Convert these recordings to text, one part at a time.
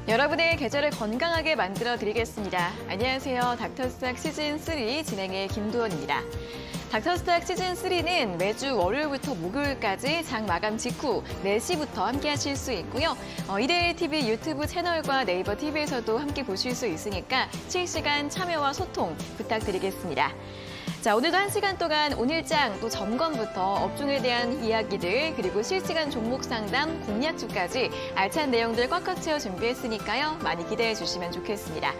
여러분의 계절을 건강하게 만들어 드리겠습니다. 안녕하세요. 닥터스탁 시즌3 진행의 김도원입니다. 닥터스탁 시즌3는 매주 월요일부터 목요일까지 장 마감 직후 4시부터 함께 하실 수 있고요. 이데일 TV 유튜브 채널과 네이버 TV에서도 함께 보실 수 있으니까 실시간 참여와 소통 부탁드리겠습니다. 자, 오늘도 1시간 동안 오늘장 또 점검부터 업종에 대한 이야기들 그리고 실시간 종목 상담, 공략주까지 알찬 내용들 꽉꽉 채워 준비했으니까요. 많이 기대해 주시면 좋겠습니다.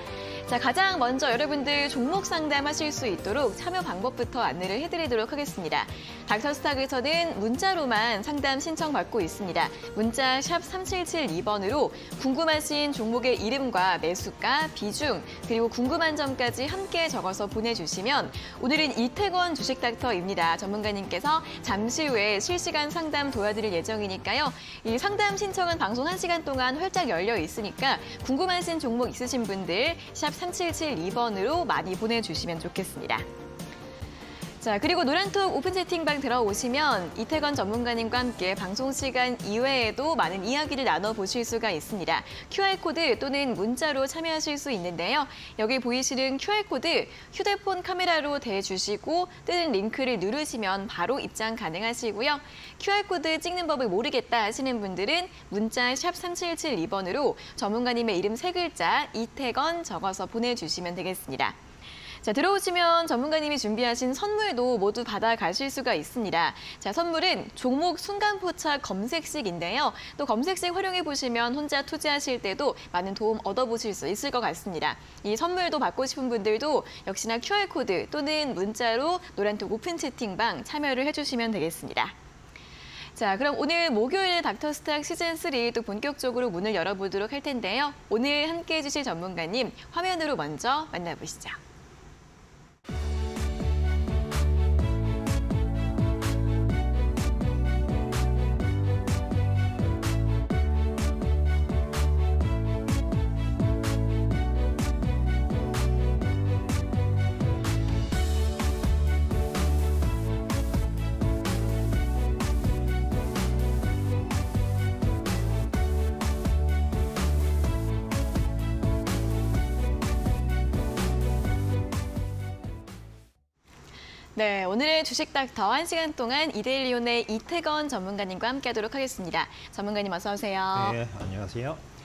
자, 가장 먼저 여러분들 종목 상담하실 수 있도록 참여 방법부터 안내를 해드리도록 하겠습니다. 닥터스탁에서는 문자로만 상담 신청받고 있습니다. 문자 샵 3772번으로 궁금하신 종목의 이름과 매수가, 비중, 그리고 궁금한 점까지 함께 적어서 보내주시면 오늘은 이태권 주식닥터입니다. 전문가님께서 잠시 후에 실시간 상담 도와드릴 예정이니까요. 이 상담 신청은 방송 1시간 동안 활짝 열려 있으니까 궁금하신 종목 있으신 분들 샵 3772번으로 많이 보내주시면 좋겠습니다. 자, 그리고 노란톡 오픈 채팅방 들어오시면 이태권 전문가님과 함께 방송 시간 이외에도 많은 이야기를 나눠보실 수가 있습니다. QR코드 또는 문자로 참여하실 수 있는데요. 여기 보이시는 QR코드 휴대폰 카메라로 대주시고 뜨는 링크를 누르시면 바로 입장 가능하시고요. QR코드 찍는 법을 모르겠다 하시는 분들은 문자 샵 3772번으로 전문가님의 이름 3글자 이태권 적어서 보내주시면 되겠습니다. 자, 들어오시면 전문가님이 준비하신 선물도 모두 받아가실 수가 있습니다. 자, 선물은 종목 순간포착 검색식인데요. 또 검색식 활용해보시면 혼자 투자하실 때도 많은 도움 얻어보실 수 있을 것 같습니다. 이 선물도 받고 싶은 분들도 역시나 QR코드 또는 문자로 노란톡 오픈 채팅방 참여를 해주시면 되겠습니다. 자, 그럼 오늘 목요일 닥터스탁 시즌3 또 본격적으로 문을 열어보도록 할 텐데요. 오늘 함께해 주실 전문가님 화면으로 먼저 만나보시죠. 네, 오늘의 주식닥터 1시간 동안 이데일리온의 이태권 전문가님과 함께하도록 하겠습니다. 전문가님 어서 오세요. 네, 안녕하세요.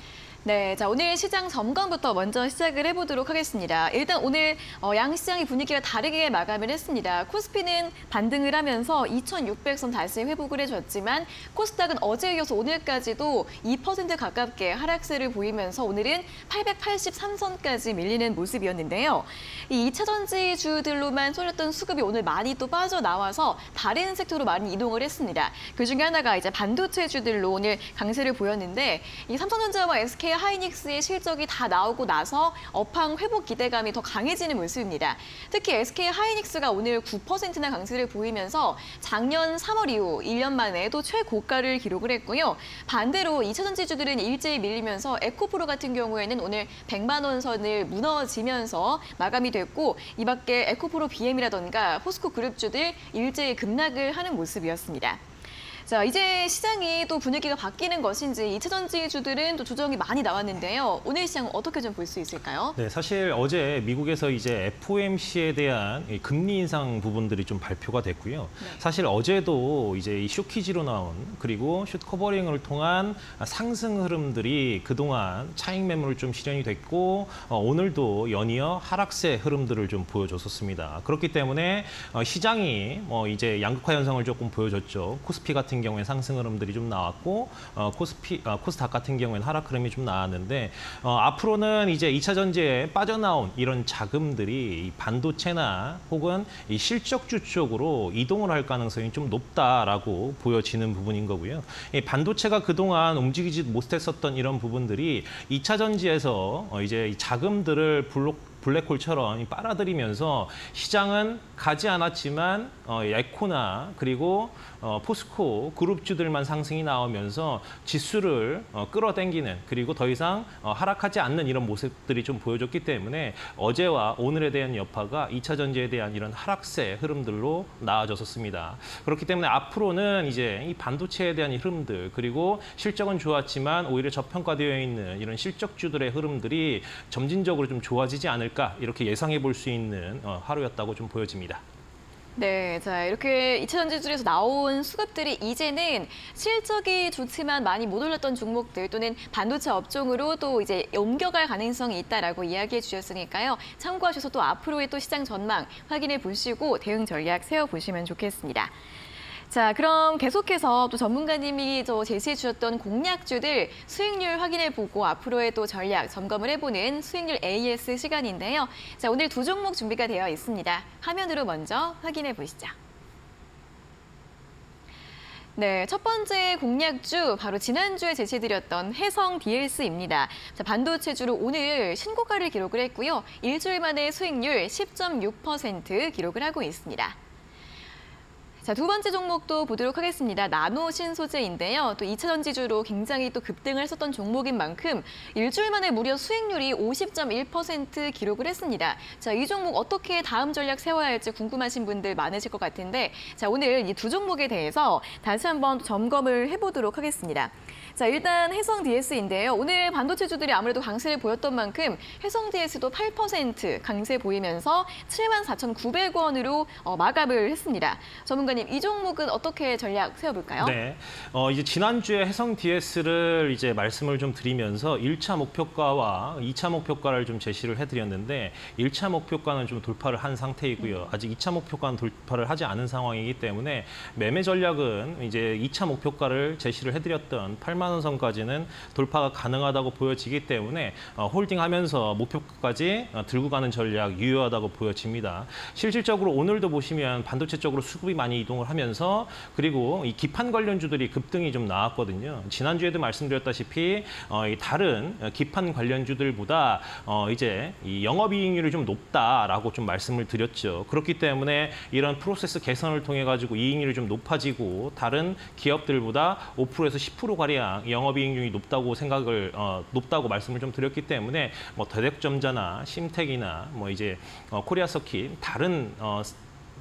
네, 자, 오늘 시장 점검부터 먼저 시작을 해보도록 하겠습니다. 일단 오늘 양시장의 분위기가 다르게 마감을 했습니다. 코스피는 반등을 하면서 2,600선 다시 회복을 해줬지만 코스닥은 어제에 이어서 오늘까지도 2% 가깝게 하락세를 보이면서 오늘은 883선까지 밀리는 모습이었는데요. 이 2차 전지주들로만 쏠렸던 수급이 오늘 많이 또 빠져나와서 다른 섹터로 많이 이동을 했습니다. 그중에 하나가 이제 반도체주들로 오늘 강세를 보였는데 이 삼성전자와 SK 하이닉스의 실적이 다 나오고 나서 업황 회복 기대감이 더 강해지는 모습입니다. 특히 SK 하이닉스가 오늘 9%나 강세를 보이면서 작년 3월 이후 1년 만에 또 최고가를 기록을 했고요. 반대로 2차 전지주들은 일제히 밀리면서 에코프로 같은 경우에는 오늘 100만 원 선을 무너지면서 마감이 됐고 이 밖에 에코프로 BM이라던가 포스코 그룹주들 일제히 급락을 하는 모습이었습니다. 자, 이제 시장이 또 분위기가 바뀌는 것인지 2차 전지주들은 또 조정이 많이 나왔는데요. 오늘 시장 어떻게 좀 볼 수 있을까요? 네, 사실 어제 미국에서 이제 FOMC에 대한 금리 인상 부분들이 좀 발표가 됐고요. 네. 사실 어제도 이제 이 쇼키지로 나온 그리고 숏 커버링을 통한 상승 흐름들이 그동안 차익 매물을 좀 실현이 됐고 오늘도 연이어 하락세 흐름들을 좀 보여줬었습니다. 그렇기 때문에 시장이 이제 양극화 현상을 조금 보여줬죠. 코스피 같은 경우에 상승 흐름들이 좀 나왔고 코스닥 같은 경우에는 하락 흐름이 좀 나왔는데 앞으로는 이제 2차 전지에 빠져나온 이런 자금들이 이 반도체나 혹은 이 실적주 쪽으로 이동을 할 가능성이 좀 높다라고 보여지는 부분인 거고요. 이 반도체가 그동안 움직이지 못했었던 이런 부분들이 2차 전지에서 이제 이 자금들을 블랙홀처럼 빨아들이면서 시장은 가지 않았지만 에코나 그리고 포스코 그룹주들만 상승이 나오면서 지수를 끌어당기는 그리고 더 이상 하락하지 않는 이런 모습들이 좀 보여줬기 때문에 어제와 오늘에 대한 여파가 2차 전지에 대한 이런 하락세 흐름들로 나아졌었습니다. 그렇기 때문에 앞으로는 이제 이 반도체에 대한 흐름들 그리고 실적은 좋았지만 오히려 저평가되어 있는 이런 실적주들의 흐름들이 점진적으로 좀 좋아지지 않을까 이렇게 예상해 볼 수 있는 하루였다고 좀 보여집니다. 네, 자 이렇게 2차 전지줄에서 나온 수급들이 이제는 실적이 좋지만 많이 못 올랐던 종목들 또는 반도체 업종으로 또 이제 옮겨갈 가능성이 있다라고 이야기해 주셨으니까요. 참고하셔서 또 앞으로의 또 시장 전망 확인해 보시고 대응 전략 세워 보시면 좋겠습니다. 자, 그럼 계속해서 또 전문가님이 제시해 주셨던 공략주들 수익률 확인해보고 앞으로의 또 전략 점검을 해보는 수익률 AS 시간인데요. 자, 오늘 두 종목 준비가 되어 있습니다. 화면으로 먼저 확인해 보시죠. 네, 첫 번째 공략주 바로 지난주에 제시해드렸던 해성 DLS입니다. 자, 반도체주로 오늘 신고가를 기록을 했고요. 일주일 만에 수익률 10.6% 기록을 하고 있습니다. 자, 두 번째 종목도 보도록 하겠습니다. 나노 신소재인데요. 또 2차 전지주로 굉장히 또 급등을 했었던 종목인 만큼 일주일 만에 무려 수익률이 50.1% 기록을 했습니다. 자, 이 종목 어떻게 다음 전략 세워야 할지 궁금하신 분들 많으실 것 같은데 자, 오늘 이 두 종목에 대해서 다시 한번 점검을 해보도록 하겠습니다. 자, 일단 해성 DS인데요. 오늘 반도체주들이 아무래도 강세를 보였던 만큼 해성 DS도 8% 강세 보이면서 74,900원으로 마감을 했습니다. 전문가님, 이 종목은 어떻게 전략 세워볼까요? 네, 이제 지난주에 해성 DS를 이제 말씀을 좀 드리면서 1차 목표가와 2차 목표가를 좀 제시를 해드렸는데 1차 목표가는 좀 돌파를 한 상태이고요. 아직 2차 목표가는 돌파를 하지 않은 상황이기 때문에 매매 전략은 이제 2차 목표가를 제시를 해드렸던 8만 원 선까지는 돌파가 가능하다고 보여지기 때문에 홀딩하면서 목표가까지 들고 가는 전략 유효하다고 보여집니다. 실질적으로 오늘도 보시면 반도체 쪽으로 수급이 많이 이동을 하면서 그리고 이 기판 관련주들이 급등이 좀 나왔거든요. 지난주에도 말씀드렸다시피 이 다른 기판 관련주들보다 이제 이 영업이익률이 좀 높다라고 좀 말씀을 드렸죠. 그렇기 때문에 이런 프로세스 개선을 통해 가지고 이익률이 좀 높아지고 다른 기업들보다 5%에서 10%가량 영업이익률이 높다고 말씀을 좀 드렸기 때문에 뭐 대덕점자나 심텍이나 뭐 이제 코리아 서킷 다른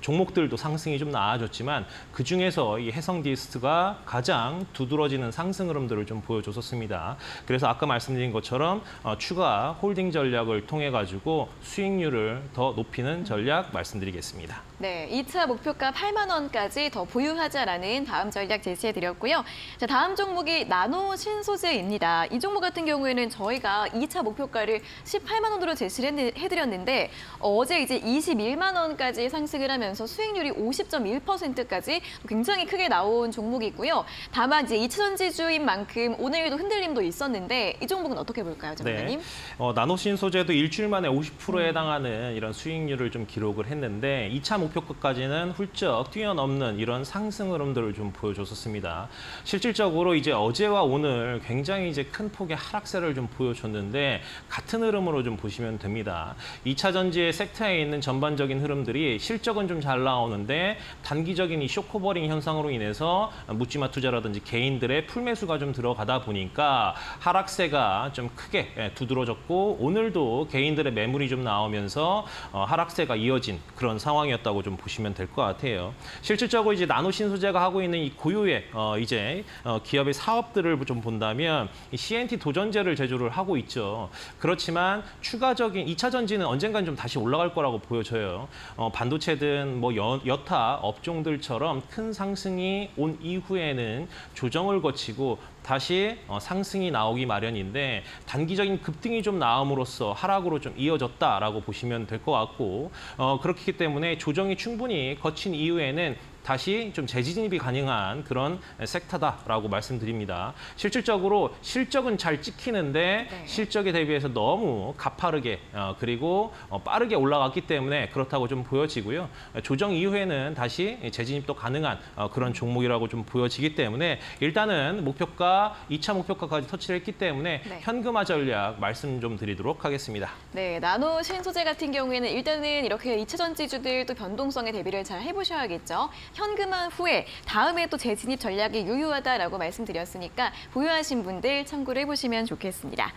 종목들도 상승이 좀 나아졌지만 그중에서 이 해성 DS가 가장 두드러지는 상승 흐름들을 좀 보여줬었습니다. 그래서 아까 말씀드린 것처럼 추가 홀딩 전략을 통해 가지고 수익률을 더 높이는 전략 말씀드리겠습니다. 네, 2차 목표가 8만 원까지 더 보유하자라는 다음 전략 제시해드렸고요. 자, 다음 종목이 나노 신소재입니다. 이 종목 같은 경우에는 저희가 2차 목표가를 18만 원으로 제시를 해드렸는데 어제 이제 21만 원까지 상승을 하면서 수익률이 50.1%까지 굉장히 크게 나온 종목이고요. 다만 이제 2차 전지주인 만큼 오늘도 흔들림도 있었는데 이 종목은 어떻게 볼까요, 전문가님? 네, 나노 신소재도 일주일 만에 50%에 해당하는 이런 수익률을 좀 기록을 했는데 2차 목표가까지는 훌쩍 뛰어넘는 이런 상승 흐름들을 좀 보여줬었습니다. 실질적으로 이제 어제와 오늘 굉장히 이제 큰 폭의 하락세를 좀 보여줬는데 같은 흐름으로 좀 보시면 됩니다. 2차 전지의 섹터에 있는 전반적인 흐름들이 실적은 좀 잘 나오는데 단기적인 이 쇼커버링 현상으로 인해서 묻지마 투자라든지 개인들의 풀매수가 좀 들어가다 보니까 하락세가 좀 크게 두드러졌고 오늘도 개인들의 매물이 좀 나오면서 하락세가 이어진 그런 상황이었다고 좀 보시면 될 것 같아요. 실질적으로 이제 나노 신소재가 하고 있는 이 고유의 기업의 사업들을 좀 본다면 이 CNT 도전제를 제조를 하고 있죠. 그렇지만 추가적인 2차 전지는 언젠간 좀 다시 올라갈 거라고 보여져요. 반도체든 뭐 여타 업종들처럼 큰 상승이 온 이후에는 조정을 거치고 다시 상승이 나오기 마련인데 단기적인 급등이 좀 나옴으로써 하락으로 좀 이어졌다라고 보시면 될 것 같고 그렇기 때문에 조정이 충분히 거친 이후에는 다시 좀 재진입이 가능한 그런 섹터다라고 말씀드립니다. 실질적으로 실적은 잘 찍히는데 네. 실적에 대비해서 너무 가파르게 그리고 빠르게 올라갔기 때문에 그렇다고 좀 보여지고요. 조정 이후에는 다시 재진입도 가능한 그런 종목이라고 좀 보여지기 때문에 일단은 목표가 2차 목표가까지 터치를 했기 때문에 네. 현금화 전략 말씀 좀 드리도록 하겠습니다. 네, 나노 신소재 같은 경우에는 일단은 이렇게 2차 전지주들 또 변동성에 대비를 잘 해보셔야겠죠. 현금화 후에 다음에 또 재진입 전략이 유효하다라고 말씀드렸으니까 보유하신 분들 참고를 해보시면 좋겠습니다.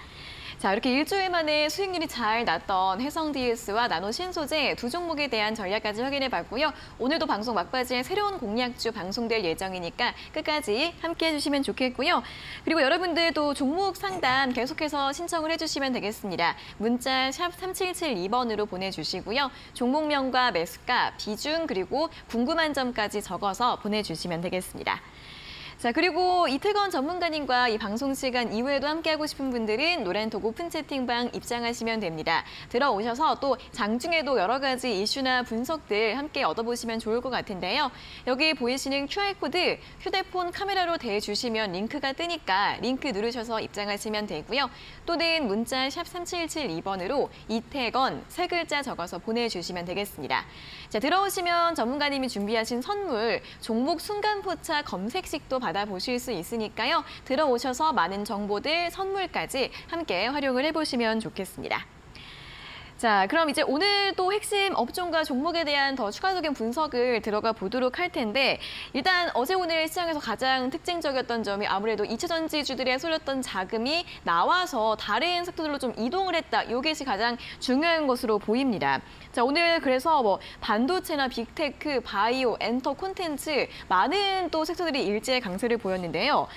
자, 이렇게 일주일 만에 수익률이 잘 났던 해성DS와 나노신소재 두 종목에 대한 전략까지 확인해봤고요. 오늘도 방송 막바지에 새로운 공략주 방송될 예정이니까 끝까지 함께해 주시면 좋겠고요. 그리고 여러분들도 종목 상담 계속해서 신청을 해주시면 되겠습니다. 문자 샵 3772번으로 보내주시고요. 종목명과 매수가, 비중, 그리고 궁금한 점까지 적어서 보내주시면 되겠습니다. 자, 그리고 이태건 전문가님과 이 방송 시간 이후에도 함께하고 싶은 분들은 노란톡 오픈 채팅방 입장하시면 됩니다. 들어오셔서 또 장중에도 여러 가지 이슈나 분석들 함께 얻어보시면 좋을 것 같은데요. 여기 보이시는 QR코드 휴대폰 카메라로 대주시면 링크가 뜨니까 링크 누르셔서 입장하시면 되고요. 또는 문자 샵 3772번으로 이태건 세 글자 적어서 보내주시면 되겠습니다. 자, 들어오시면 전문가님이 준비하신 선물, 종목 순간포착 검색식도 받아보실 수 있으니까요. 들어오셔서 많은 정보들, 선물까지 함께 활용을 해보시면 좋겠습니다. 자, 그럼 이제 오늘도 핵심 업종과 종목에 대한 더 추가적인 분석을 들어가 보도록 할 텐데 일단 어제 오늘 시장에서 가장 특징적이었던 점이 아무래도 2차 전지주들에 쏠렸던 자금이 나와서 다른 섹터들로 좀 이동을 했다. 이것이 가장 중요한 것으로 보입니다. 자, 오늘 그래서 뭐 반도체나 빅테크, 바이오, 엔터, 콘텐츠 많은 또 섹터들이 일제히 강세를 보였는데요.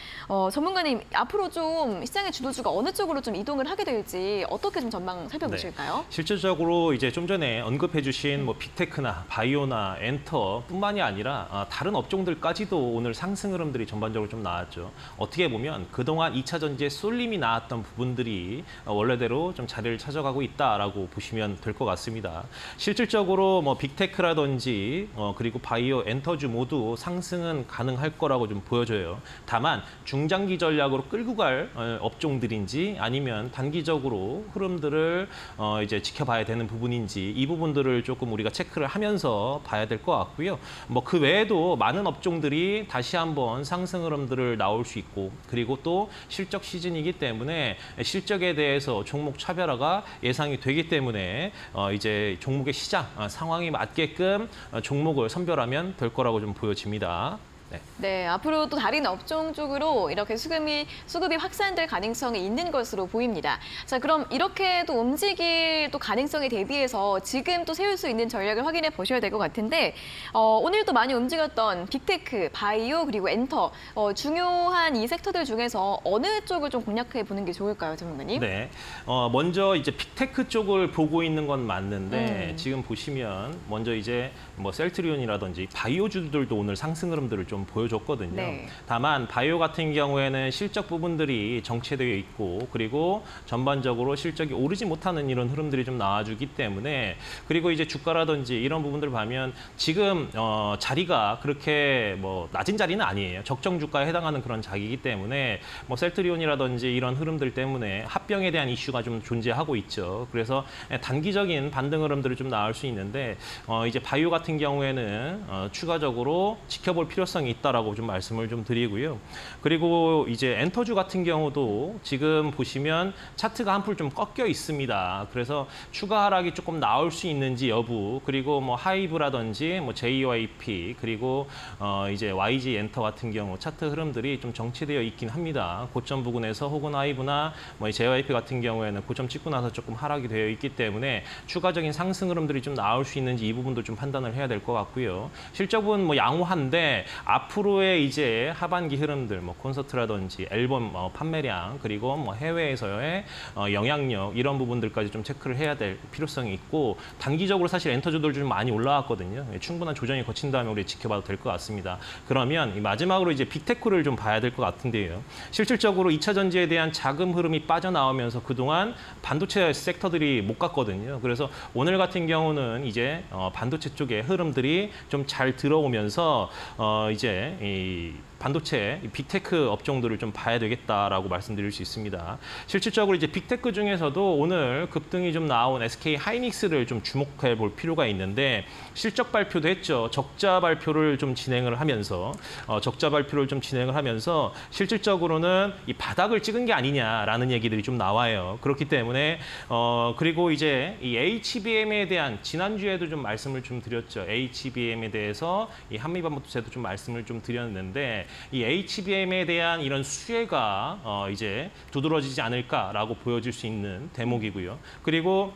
전문가님, 앞으로 좀 시장의 주도주가 어느 쪽으로 좀 이동을 하게 될지 어떻게 좀 전망 살펴보실까요? 네. 실질적으로 이제 좀 전에 언급해주신 뭐 빅테크나 바이오나 엔터뿐만이 아니라 다른 업종들까지도 오늘 상승 흐름들이 전반적으로 좀 나왔죠. 어떻게 보면 그동안 2차 전지에 쏠림이 나왔던 부분들이 원래대로 좀 자리를 찾아가고 있다라고 보시면 될 것 같습니다. 실질적으로 뭐 빅테크라든지 그리고 바이오, 엔터주 모두 상승은 가능할 거라고 좀 보여져요. 다만 중장기 전략으로 끌고 갈 업종들인지 아니면 단기적으로 흐름들을 이제 지켜봐야 되는 부분인지 이 부분들을 조금 우리가 체크를 하면서 봐야 될 것 같고요. 뭐 그 외에도 많은 업종들이 다시 한번 상승 흐름들을 나올 수 있고 그리고 또 실적 시즌이기 때문에 실적에 대해서 종목 차별화가 예상이 되기 때문에 이제 종목의 시장 상황에 맞게끔 종목을 선별하면 될 거라고 좀 보여집니다. 네, 앞으로 또 다른 업종 쪽으로 이렇게 수급이 확산될 가능성이 있는 것으로 보입니다. 자, 그럼 이렇게 또 움직일 또 가능성에 대비해서 지금 또 세울 수 있는 전략을 확인해 보셔야 될 것 같은데 오늘 또 많이 움직였던 빅테크, 바이오 그리고 엔터 중요한 이 섹터들 중에서 어느 쪽을 좀 공략해 보는 게 좋을까요, 전문가님? 네, 먼저 이제 빅테크 쪽을 보고 있는 건 맞는데 지금 보시면 먼저 이제 뭐 셀트리온이라든지 바이오주들도 오늘 상승 흐름들을 좀 보여줬거든요. 네. 다만 바이오 같은 경우에는 실적 부분들이 정체되어 있고 그리고 전반적으로 실적이 오르지 못하는 이런 흐름들이 좀 나와주기 때문에 그리고 이제 주가라든지 이런 부분들을 보면 지금 자리가 그렇게 뭐 낮은 자리는 아니에요. 적정 주가에 해당하는 그런 자리이기 때문에 뭐 셀트리온이라든지 이런 흐름들 때문에 합병에 대한 이슈가 좀 존재하고 있죠. 그래서 단기적인 반등 흐름들이 좀 나올 수 있는데 이제 바이오 같은 경우에는 추가적으로 지켜볼 필요성이 있다라고 좀 말씀을 좀 드리고요. 그리고 이제 엔터주 같은 경우도 지금 보시면 차트가 한풀 좀 꺾여 있습니다. 그래서 추가 하락이 조금 나올 수 있는지 여부 그리고 뭐 하이브라든지 뭐 JYP 그리고 이제 YG 엔터 같은 경우 차트 흐름들이 좀 정체되어 있긴 합니다. 고점 부근에서 혹은 하이브나 뭐 JYP 같은 경우에는 고점 찍고 나서 조금 하락이 되어 있기 때문에 추가적인 상승 흐름들이 좀 나올 수 있는지 이 부분도 좀 판단을 해야 될 것 같고요. 실적은 뭐 양호한데 앞으로의 이제 하반기 흐름들, 뭐 콘서트라든지 앨범 판매량, 그리고 뭐 해외에서의 영향력 이런 부분들까지 좀 체크를 해야 될 필요성이 있고, 단기적으로 사실 엔터주들 좀 많이 올라왔거든요. 충분한 조정이 거친 다음에 우리 지켜봐도 될 것 같습니다. 그러면 마지막으로 이제 빅테크를 좀 봐야 될 것 같은데요. 실질적으로 2차 전지에 대한 자금 흐름이 빠져나오면서 그동안 반도체 섹터들이 못 갔거든요. 그래서 오늘 같은 경우는 이제 반도체 쪽의 흐름들이 좀 잘 들어오면서 이제 이 반도체 빅테크 업종들을 좀 봐야 되겠다라고 말씀드릴 수 있습니다. 실질적으로 이제 빅테크 중에서도 오늘 급등이 좀 나온 SK 하이닉스를 좀 주목해 볼 필요가 있는데, 실적 발표도 했죠. 적자 발표를 좀 진행을 하면서 실질적으로는 이 바닥을 찍은 게 아니냐라는 얘기들이 좀 나와요. 그렇기 때문에 그리고 이제 이 HBM에 대한 지난주에도 좀 말씀을 좀 드렸죠. HBM에 대해서 이 한미반도체도 좀 말씀을 좀 드렸는데, 이 HBM에 대한 이런 수혜가 이제 두드러지지 않을까라고 보여질 수 있는 대목이고요. 그리고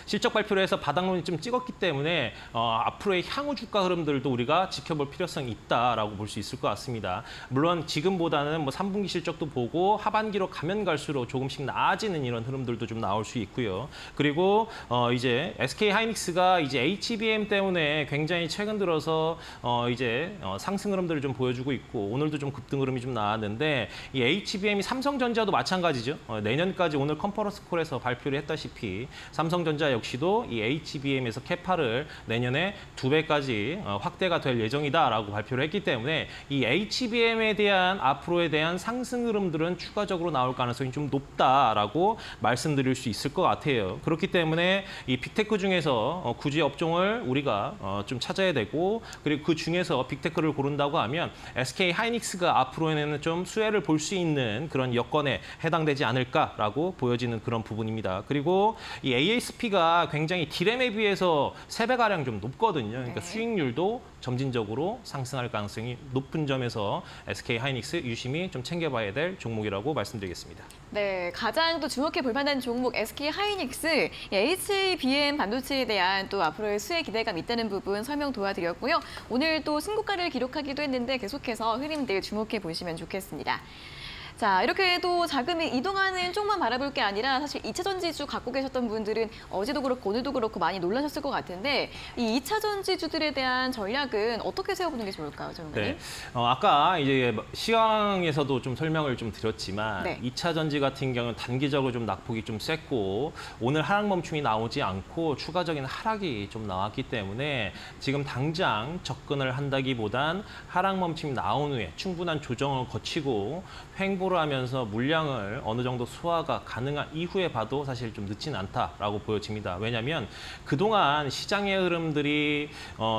실적 발표를 해서 바닥론이 좀 찍었기 때문에 앞으로의 향후 주가 흐름들도 우리가 지켜볼 필요성이 있다라고 볼 수 있을 것 같습니다. 물론 지금보다는 뭐 3분기 실적도 보고 하반기로 가면 갈수록 조금씩 나아지는 이런 흐름들도 좀 나올 수 있고요. 그리고 이제 SK 하이닉스가 이제 HBM 때문에 굉장히 최근 들어서 이제 상승 흐름들을 좀 보여주고 있고, 오늘도 좀 급등 흐름이 좀 나왔는데, 이 HBM이 삼성전자도 마찬가지죠. 내년까지 오늘 컨퍼런스 콜에서 발표를 했다시피 삼성전자 역시도 이 HBM에서 캐파를 내년에 2배까지 확대가 될 예정이다라고 발표를 했기 때문에 이 HBM에 대한 앞으로에 대한 상승 흐름들은 추가적으로 나올 가능성이 좀 높다라고 말씀드릴 수 있을 것 같아요. 그렇기 때문에 이 빅테크 중에서 굳이 업종을 우리가 좀 찾아야 되고, 그리고 그 중에서 빅테크를 고른다고 하면 SK 하이닉스가 앞으로에는 좀 수혜를 볼 수 있는 그런 여건에 해당되지 않을까라고 보여지는 그런 부분입니다. 그리고 이 ASP가 굉장히 디램에 비해서 3배가량 좀 높거든요. 그러니까 수익률도 점진적으로 상승할 가능성이 높은 점에서 SK 하이닉스 유심히 좀 챙겨봐야 될 종목이라고 말씀드리겠습니다. 네, 가장 또 주목해 볼 만한 종목 SK 하이닉스, HBM 반도체에 대한 또 앞으로의 수혜 기대감 있다는 부분 설명 도와드렸고요. 오늘 또 신고가를 기록하기도 했는데 계속해서 흐름들 주목해 보시면 좋겠습니다. 자, 이렇게 또 자금이 이동하는 쪽만 바라볼 게 아니라 사실 2차 전지주 갖고 계셨던 분들은 어제도 그렇고 오늘도 그렇고 많이 놀라셨을 것 같은데, 이 2차 전지주들에 대한 전략은 어떻게 세워보는 게 좋을까요, 전문가님? 네, 아까 이제 시황에서도 좀 설명을 좀 드렸지만, 네. 2차 전지 같은 경우는 단기적으로 좀 낙폭이 좀 셌고, 오늘 하락 멈춤이 나오지 않고 추가적인 하락이 좀 나왔기 때문에 지금 당장 접근을 한다기보단 하락 멈춤이 나온 후에 충분한 조정을 거치고 횡보를 하면서 물량을 어느 정도 소화가 가능한 이후에 봐도 사실 좀 늦진 않다라고 보여집니다. 왜냐하면 그동안 시장의 흐름들이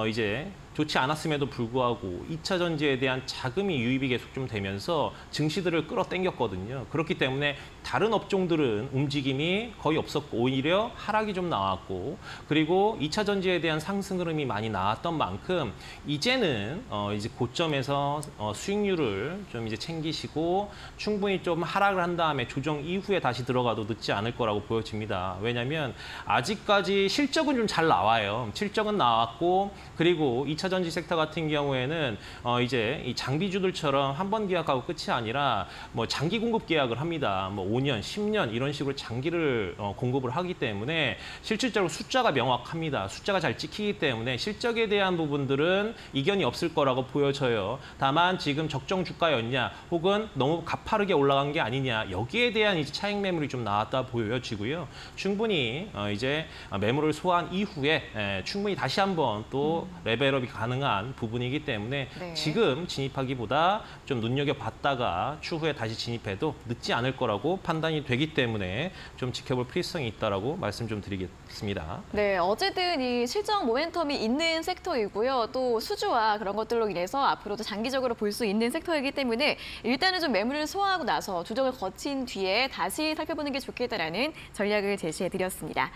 이제 좋지 않았음에도 불구하고 2차 전지에 대한 자금이 유입이 계속 좀 되면서 증시들을 끌어당겼거든요. 그렇기 때문에 다른 업종들은 움직임이 거의 없었고 오히려 하락이 좀 나왔고, 그리고 2차 전지에 대한 상승 흐름이 많이 나왔던 만큼 이제는 이제 고점에서 수익률을 좀 이제 챙기시고 충분히 좀 하락을 한 다음에 조정 이후에 다시 들어가도 늦지 않을 거라고 보여집니다. 왜냐하면 아직까지 실적은 좀 잘 나와요. 실적은 나왔고, 그리고 2차 전지 섹터 같은 경우에는 이제 이 장비주들처럼 한 번 계약하고 끝이 아니라 뭐 장기 공급 계약을 합니다. 뭐 5년, 10년 이런 식으로 장기를 공급을 하기 때문에 실질적으로 숫자가 명확합니다. 숫자가 잘 찍히기 때문에 실적에 대한 부분들은 이견이 없을 거라고 보여져요. 다만 지금 적정 주가였냐, 혹은 너무 가파르게 올라간 게 아니냐, 여기에 대한 이제 차익 매물이 좀 나왔다 보여지고요. 충분히 이제 매물을 소화한 이후에 충분히 다시 한번 또 레벨업이 가능한 부분이기 때문에 네. 지금 진입하기보다 좀 눈여겨봤다가 추후에 다시 진입해도 늦지 않을 거라고 판단이 되기 때문에 좀 지켜볼 필요성이 있다라고 말씀 좀 드리겠습니다. 네, 어쨌든 이 실적 모멘텀이 있는 섹터이고요. 또 수주와 그런 것들로 인해서 앞으로도 장기적으로 볼 수 있는 섹터이기 때문에 일단은 좀 매물을 소화하고 나서 조정을 거친 뒤에 다시 살펴보는 게 좋겠다라는 전략을 제시해드렸습니다.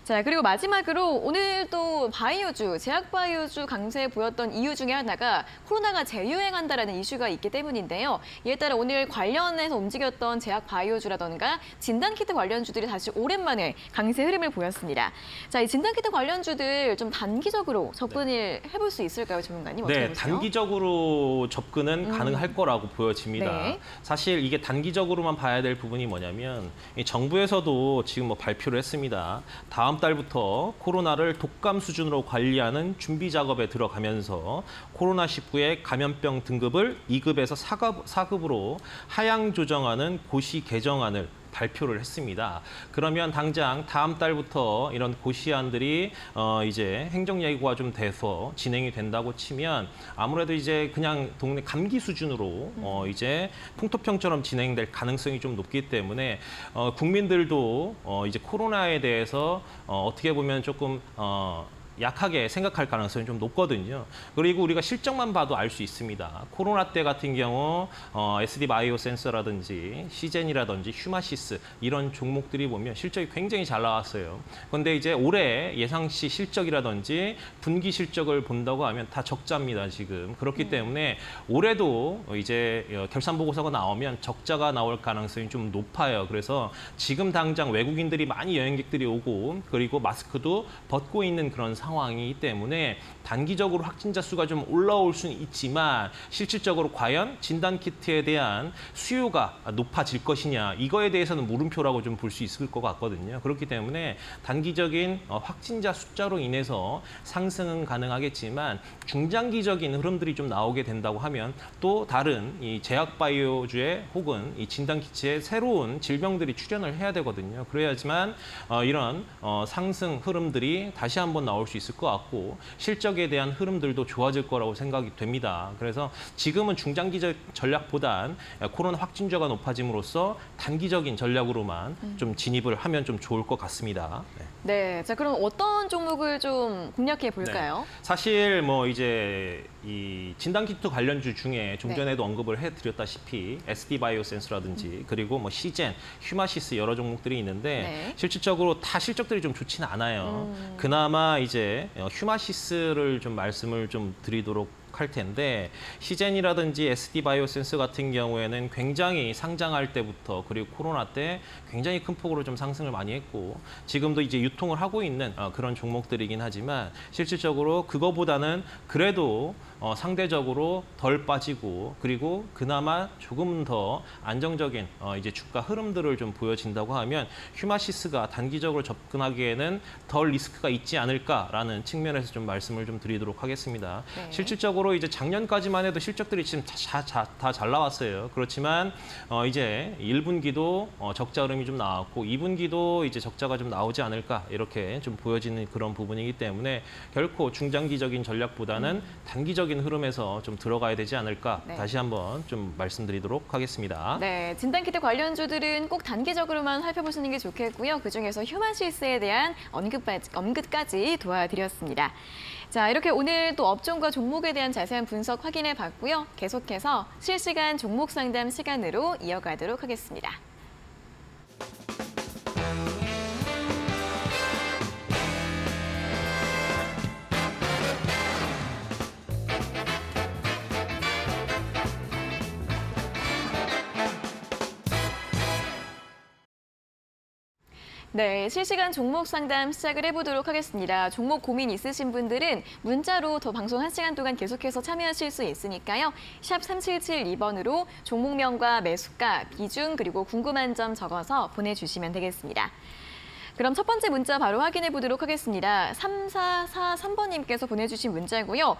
자, 그리고 마지막으로 오늘 또 바이오주, 제약 바이오주 강세 보였던 이유 중에 하나가 코로나가 재유행한다라는 이슈가 있기 때문인데요. 이에 따라 오늘 관련해서 움직였던 제약 바이오주라던가 진단키트 관련주들이 다시 오랜만에 강세 흐름을 보였습니다. 자, 이 진단키트 관련주들 좀 단기적으로 접근을 해볼 수 있을까요, 전문가님? 어떻게 네, 보세요? 단기적으로 접근은 가능할 거라고 보여집니다. 네. 사실 이게 단기적으로만 봐야 될 부분이 뭐냐면 이 정부에서도 지금 뭐 발표를 했습니다. 다음 달부터 코로나를 독감 수준으로 관리하는 준비 작업에 들어가면서 코로나19의 감염병 등급을 2급에서 4급으로 하향 조정하는 고시 개정안을 발표를 했습니다. 그러면 당장 다음 달부터 이런 고시안들이 이제 행정예고가 좀 돼서 진행이 된다고 치면 아무래도 이제 그냥 동네 감기 수준으로 이제 풍토병처럼 진행될 가능성이 좀 높기 때문에 국민들도 이제 코로나에 대해서 어떻게 보면 조금 약하게 생각할 가능성이 좀 높거든요. 그리고 우리가 실적만 봐도 알 수 있습니다. 코로나 때 같은 경우 SD 바이오센서라든지 시젠이라든지 휴마시스 이런 종목들이 보면 실적이 굉장히 잘 나왔어요. 그런데 이제 올해 예상시 실적이라든지 분기 실적을 본다고 하면 다 적자입니다, 지금. 그렇기 때문에 올해도 이제 결산 보고서가 나오면 적자가 나올 가능성이 좀 높아요. 그래서 지금 당장 외국인들이 많이 여행객들이 오고 그리고 마스크도 벗고 있는 그런 상황이기 때문에 단기적으로 확진자 수가 좀 올라올 수는 있지만 실질적으로 과연 진단키트에 대한 수요가 높아질 것이냐 이거에 대해서는 물음표라고 좀 볼 수 있을 것 같거든요. 그렇기 때문에 단기적인 확진자 숫자로 인해서 상승은 가능하겠지만 중장기적인 흐름들이 좀 나오게 된다고 하면 또 다른 이 제약바이오주의 혹은 이 진단키트의 새로운 질병들이 출현을 해야 되거든요. 그래야지만 이런 상승 흐름들이 다시 한번 나올 수 있을 것 같고 실적에 대한 흐름들도 좋아질 거라고 생각이 됩니다. 그래서 지금은 중장기적 전략보단 코로나 확진자가 높아짐으로써 단기적인 전략으로만 좀 진입을 하면 좀 좋을 것 같습니다. 네, 자 그럼 어떤 종목을 좀 공략해 볼까요? 네. 사실 뭐 이제 이 진단키트 관련주 중에 좀 전에도 언급을 해드렸다시피 SD 바이오센스라든지 그리고 뭐 시젠, 휴마시스 여러 종목들이 있는데 실질적으로 다 실적들이 좀 좋지는 않아요. 그나마 이제 휴마시스를 좀 말씀을 좀 드리도록 할 텐데 시젠이라든지 SD 바이오센스 같은 경우에는 굉장히 상장할 때부터 그리고 코로나 때 굉장히 큰 폭으로 좀 상승을 많이 했고 지금도 이제 유통을 하고 있는 그런 종목들이긴 하지만 실질적으로 그거보다는 그래도 상대적으로 덜 빠지고 그리고 그나마 조금 더 안정적인 이제 주가 흐름들을 좀 보여진다고 하면 휴마시스가 단기적으로 접근하기에는 덜 리스크가 있지 않을까라는 측면에서 좀 말씀을 좀 드리도록 하겠습니다. 실질적으로 이제 작년까지만 해도 실적들이 지금 다 잘 나왔어요. 그렇지만 이제 1분기도 적자 흐름이 좀 나왔고 2분기도 이제 적자가 좀 나오지 않을까 이렇게 좀 보여지는 그런 부분이기 때문에 결코 중장기적인 전략보다는 단기적인 흐름에서 좀 들어가야 되지 않을까 다시 한번 좀 말씀드리도록 하겠습니다. 네, 진단키트 관련주들은 꼭 단기적으로만 살펴보시는 게 좋겠고요. 그중에서 휴마시스에 대한 언급까지 도와드렸습니다. 자, 이렇게 오늘 또 업종과 종목에 대한 자세한 분석 확인해 봤고요. 계속해서 실시간 종목 상담 시간으로 이어가도록 하겠습니다. 네, 실시간 종목 상담 시작을 해보도록 하겠습니다. 종목 고민 있으신 분들은 문자로 더 방송 1시간 동안 계속해서 참여하실 수 있으니까요. 샵 3772번으로 종목명과 매수가, 비중, 그리고 궁금한 점 적어서 보내주시면 되겠습니다. 그럼 첫 번째 문자 바로 확인해 보도록 하겠습니다. 3443번님께서 보내주신 문자고요.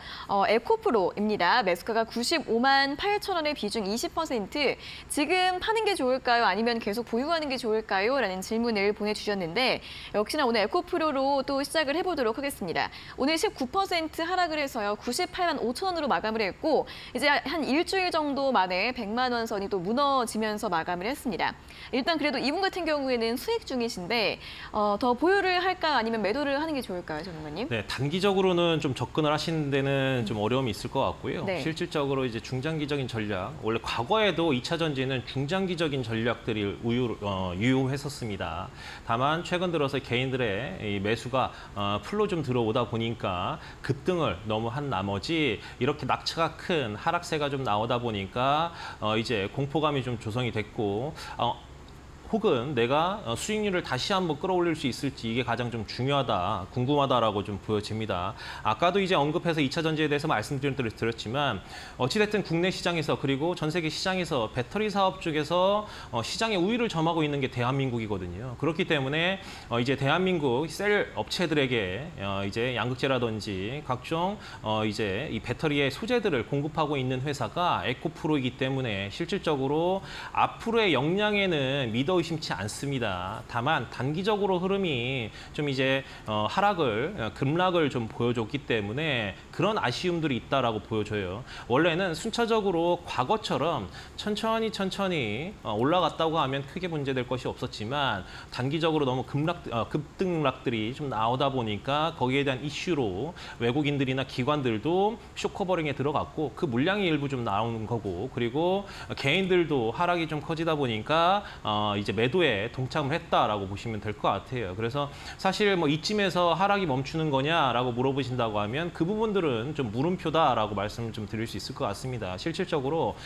에코프로입니다. 매수가가 95만 8천 원의 비중 20%. 지금 파는 게 좋을까요? 아니면 계속 보유하는 게 좋을까요? 라는 질문을 보내주셨는데 역시나 오늘 에코프로로 또 시작을 해보도록 하겠습니다. 오늘 19% 하락을 해서요. 98만 5천 원으로 마감을 했고 이제 한 일주일 정도 만에 100만 원 선이 또 무너지면서 마감을 했습니다. 일단 그래도 이분 같은 경우에는 수익 중이신데 더 보유를 할까 아니면 매도를 하는 게 좋을까요, 전문가님? 네, 단기적으로는 좀 접근을 하시는 데는 좀 어려움이 있을 것 같고요. 네. 실질적으로 이제 중장기적인 전략, 원래 과거에도 2차 전지는 중장기적인 전략들이 유효했었습니다. 다만 최근 들어서 개인들의 이 매수가 풀로 좀 들어오다 보니까 급등을 너무 한 나머지 이렇게 낙차가 큰 하락세가 좀 나오다 보니까 이제 공포감이 좀 조성이 됐고 혹은 내가 수익률을 다시 한번 끌어올릴 수 있을지 이게 가장 좀 중요하다, 궁금하다라고 좀 보여집니다. 아까도 이제 언급해서 2차 전지에 대해서 말씀드렸지만 어찌됐든 국내 시장에서 그리고 전 세계 시장에서 배터리 사업 쪽에서 시장의 우위를 점하고 있는 게 대한민국이거든요. 그렇기 때문에 이제 대한민국 셀 업체들에게 이제 양극재라든지 각종 이제 이 배터리의 소재들을 공급하고 있는 회사가 에코프로이기 때문에 실질적으로 앞으로의 역량에는 의심치 않습니다. 다만 단기적으로 흐름이 좀 이제 급락을 좀 보여줬기 때문에 그런 아쉬움들이 있다라고 보여져요. 원래는 순차적으로 과거처럼 천천히 올라갔다고 하면 크게 문제될 것이 없었지만 단기적으로 너무 급등락들이 좀 나오다 보니까 거기에 대한 이슈로 외국인들이나 기관들도 숏커버링에 들어갔고 그 물량이 일부 좀 나오는 거고 그리고 개인들도 하락이 좀 커지다 보니까 이제 매도에 동참을 했다라고 보시면 될 것 같아요. 그래서 사실 뭐 이쯤에서 하락이 멈추는 거냐라고 물어보신다고 하면 그 부분들은 좀 물음표다라고 말씀을 좀 드릴 수 있을 것 같습니다. 실질적으로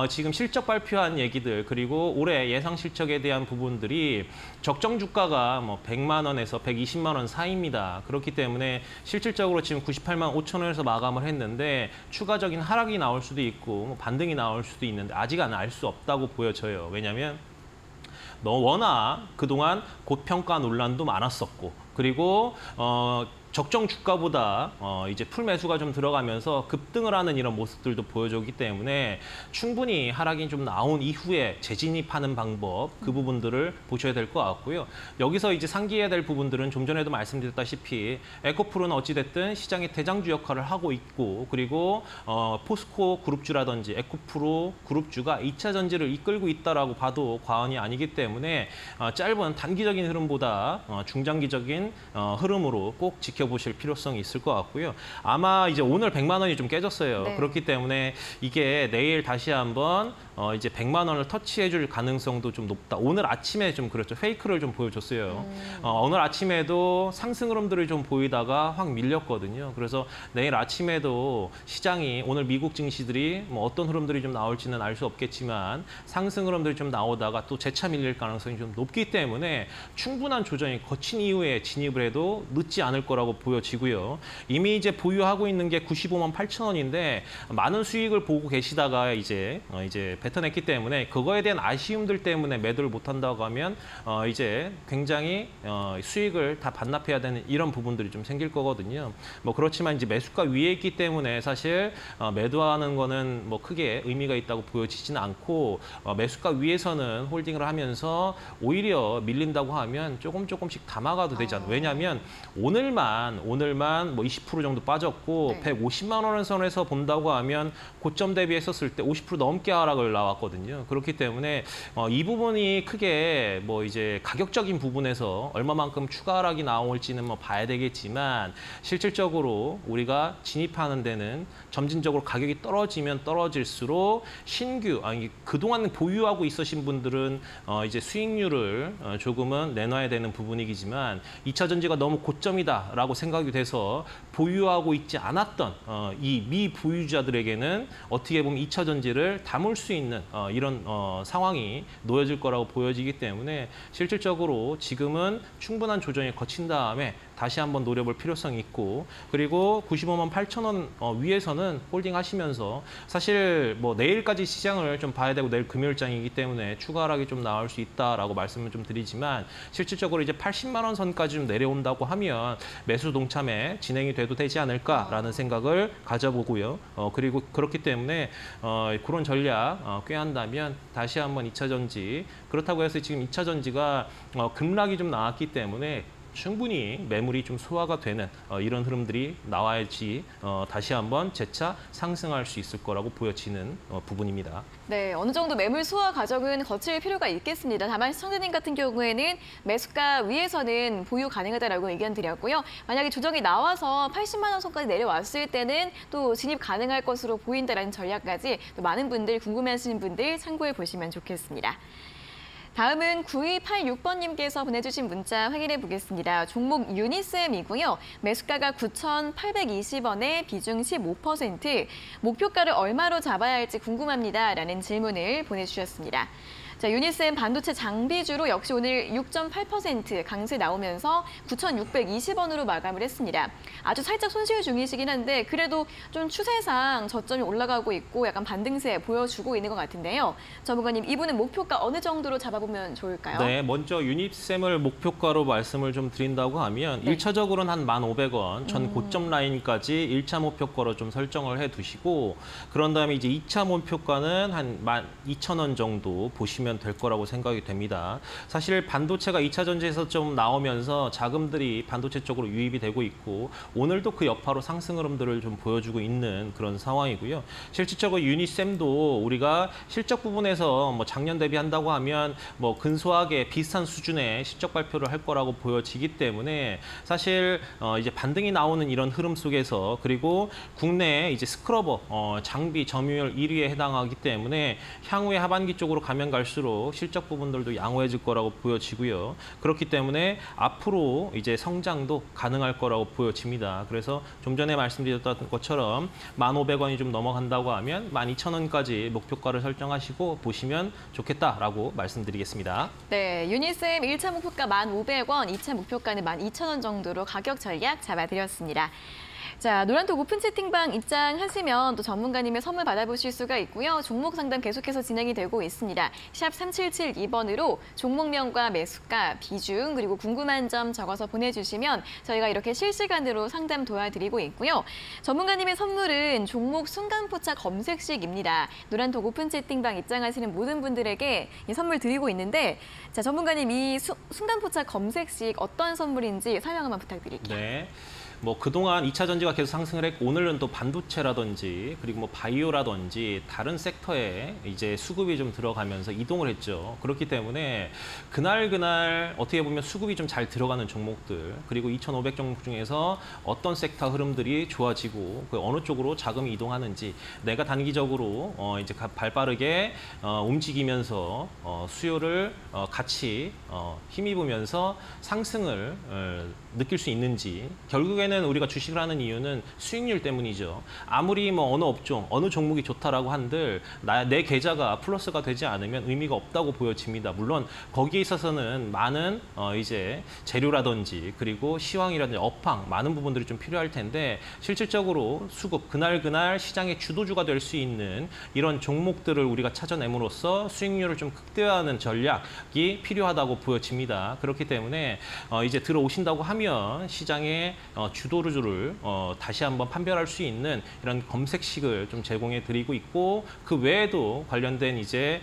지금 실적 발표한 얘기들 그리고 올해 예상 실적에 대한 부분들이 적정 주가가 뭐 100만 원에서 120만 원 사이입니다. 그렇기 때문에 실질적으로 지금 98만 5천 원에서 마감을 했는데 추가적인 하락이 나올 수도 있고 뭐 반등이 나올 수도 있는데 아직은 알 수 없다고 보여져요. 왜냐하면 워낙 그동안 고평가 논란도 많았었고 그리고 적정 주가보다 이제 풀매수가 좀 들어가면서 급등을 하는 이런 모습들도 보여주기 때문에 충분히 하락이 좀 나온 이후에 재진입하는 방법 그 부분들을 보셔야 될 것 같고요. 여기서 이제 상기해야 될 부분들은 좀 전에도 말씀드렸다시피 에코프로는 어찌됐든 시장의 대장주 역할을 하고 있고 그리고 포스코 그룹주라든지 에코프로 그룹주가 2차 전지를 이끌고 있다라고 봐도 과언이 아니기 때문에 짧은 단기적인 흐름보다 중장기적인 흐름으로 꼭 지켜보실 필요성이 있을 것 같고요. 아마 이제 오늘 100만 원이 좀 깨졌어요. 네. 그렇기 때문에 이게 내일 다시 한번 이제 100만 원을 터치해줄 가능성도 좀 높다. 오늘 아침에 좀 그렇죠. 페이크를 좀 보여줬어요. 오늘 아침에도 상승 흐름들이 좀 보이다가 확 밀렸거든요. 그래서 내일 아침에도 시장이 오늘 미국 증시들이 뭐 어떤 흐름들이 좀 나올지는 알 수 없겠지만 상승 흐름들이 좀 나오다가 또 재차 밀릴 가능성이 좀 높기 때문에 충분한 조정이 거친 이후에 진입을 해도 늦지 않을 거라고 보여지고요. 이미 이제 보유하고 있는 게 95만 8천 원인데 많은 수익을 보고 계시다가 이제 뱉어냈기 때문에 그거에 대한 아쉬움들 때문에 매도를 못한다고 하면 이제 굉장히 수익을 다 반납해야 되는 이런 부분들이 좀 생길 거거든요. 뭐 그렇지만 이제 매수가 위에 있기 때문에 사실 매도하는 거는 뭐 크게 의미가 있다고 보여지지는 않고 매수가 위에서는 홀딩을 하면서 오히려 밀린다고 하면 조금씩 담아가도 되지 않아요. 왜냐하면 오늘만 뭐 20% 정도 빠졌고 네. 150만 원 선에서 본다고 하면 고점 대비했었을 때 50% 넘게 하락을 나왔거든요. 그렇기 때문에 이 부분이 크게 뭐 이제 가격적인 부분에서 얼마만큼 추가 하락이 나올지는 뭐 봐야 되겠지만 실질적으로 우리가 진입하는 데는 점진적으로 가격이 떨어지면 떨어질수록 그동안 보유하고 있으신 분들은 이제 수익률을 조금은 내놔야 되는 부분이지만 2차 전지가 너무 고점이다라고 생각이 돼서 보유하고 있지 않았던 이 미보유자들에게는 어떻게 보면 2차 전지를 담을 수 있는 이런 상황이 놓여질 거라고 보여지기 때문에 실질적으로 지금은 충분한 조정이 거친 다음에 다시 한번 노려볼 필요성이 있고 그리고 95만 8천 원 위에서는 홀딩 하시면서 사실 뭐 내일까지 시장을 좀 봐야 되고 내일 금요일장이기 때문에 추가 하락이 좀 나올 수 있다라고 말씀을 좀 드리지만 실질적으로 이제 80만 원 선까지 좀 내려온다고 하면 매수 동참에 진행이 돼도 되지 않을까라는 생각을 가져보고요. 그리고 그렇기 때문에 그런 전략 꾀한다면 다시 한번 2차 전지 그렇다고 해서 지금 2차 전지가 급락이 좀 나왔기 때문에 충분히 매물이 좀 소화가 되는 이런 흐름들이 나와야지 다시 한번 재차 상승할 수 있을 거라고 보여지는 부분입니다. 네, 어느 정도 매물 소화 과정은 거칠 필요가 있겠습니다. 다만 시청자님 같은 경우에는 매수가 위에서는 보유 가능하다라고 의견 드렸고요. 만약에 조정이 나와서 80만 원 선까지 내려왔을 때는 또 진입 가능할 것으로 보인다라는 전략까지 또 많은 분들 궁금해하시는 분들 참고해 보시면 좋겠습니다. 다음은 9286번님께서 보내주신 문자 확인해 보겠습니다. 종목 유니셈이고요. 매수가가 9,820원에 비중 15%, 목표가를 얼마로 잡아야 할지 궁금합니다라는 질문을 보내주셨습니다. 자, 유니셈 반도체 장비주로 역시 오늘 6.8% 강세 나오면서 9,620원으로 마감을 했습니다. 아주 살짝 손실 중이시긴 한데 그래도 좀 추세상 저점이 올라가고 있고 약간 반등세 보여주고 있는 것 같은데요. 전문가님, 이분은 목표가 어느 정도로 잡아보면 좋을까요? 네, 먼저 유니셈을 목표가로 말씀을 좀 드린다고 하면 네. 1차적으로는 한 1,500원, 전 고점 라인까지 1차 목표가로 좀 설정을 해두시고 그런 다음에 이제 2차 목표가는 한 12,000원 정도 보시면 될 거라고 생각이 됩니다. 사실 반도체가 2차 전지에서 좀 나오면서 자금들이 반도체 쪽으로 유입이 되고 있고 오늘도 그 여파로 상승 흐름들을 좀 보여주고 있는 그런 상황이고요. 실질적으로 유니셈도 우리가 실적 부분에서 뭐 작년 대비한다고 하면 뭐 근소하게 비슷한 수준의 실적 발표를 할 거라고 보여지기 때문에 사실 이제 반등이 나오는 이런 흐름 속에서 그리고 국내 이제 스크러버 장비 점유율 1위에 해당하기 때문에 향후에 하반기 쪽으로 가면 갈수록 실적 부분들도 양호해질 거라고 보여지고요. 그렇기 때문에 앞으로 이제 성장도 가능할 거라고 보여집니다. 그래서 좀 전에 말씀드렸던 것처럼 1,500원이 좀 넘어간다고 하면 12,000원까지 목표가를 설정하시고 보시면 좋겠다라고 말씀드리겠습니다. 네, 유니셈 1차 목표가 1,500원, 2차 목표가는 12,000원 정도로 가격 전략 잡아드렸습니다. 자, 노란톡 오픈 채팅방 입장하시면 또 전문가님의 선물 받아보실 수가 있고요. 종목 상담 계속해서 진행이 되고 있습니다. 샵 3772번으로 종목명과 매수가, 비중, 그리고 궁금한 점 적어서 보내주시면 저희가 이렇게 실시간으로 상담 도와드리고 있고요. 전문가님의 선물은 종목 순간포착 검색식입니다. 노란톡 오픈 채팅방 입장하시는 모든 분들에게 이 선물 드리고 있는데 자, 전문가님 이 순간포착 검색식 어떤 선물인지 설명 한번 부탁드릴게요. 네. 뭐 그동안 2차 전지가 계속 상승을 했고 오늘은 또 반도체라든지 그리고 뭐 바이오라든지 다른 섹터에 이제 수급이 좀 들어가면서 이동을 했죠. 그렇기 때문에 그날 어떻게 보면 수급이 좀 잘 들어가는 종목들 그리고 2,500 종목 중에서 어떤 섹터 흐름들이 좋아지고 그 어느 쪽으로 자금이 이동하는지 내가 단기적으로 이제 발빠르게 움직이면서 수요를 같이 힘입으면서 상승을 느낄 수 있는지 결국에는 우리가 주식을 하는 이유는 수익률 때문이죠. 아무리 뭐 어느 업종, 어느 종목이 좋다라고 한들 내 계좌가 플러스가 되지 않으면 의미가 없다고 보여집니다. 물론 거기에 있어서는 많은 이제 재료라든지 그리고 시황이라든지 업황 많은 부분들이 좀 필요할 텐데 실질적으로 수급 그날 시장의 주도주가 될 수 있는 이런 종목들을 우리가 찾아냄으로써 수익률을 좀 극대화하는 전략이 필요하다고 보여집니다. 그렇기 때문에 이제 들어오신다고 하면 시장의 주도주를 다시 한번 판별할 수 있는 이런 검색식을 좀 제공해 드리고 있고 그 외에도 관련된 이제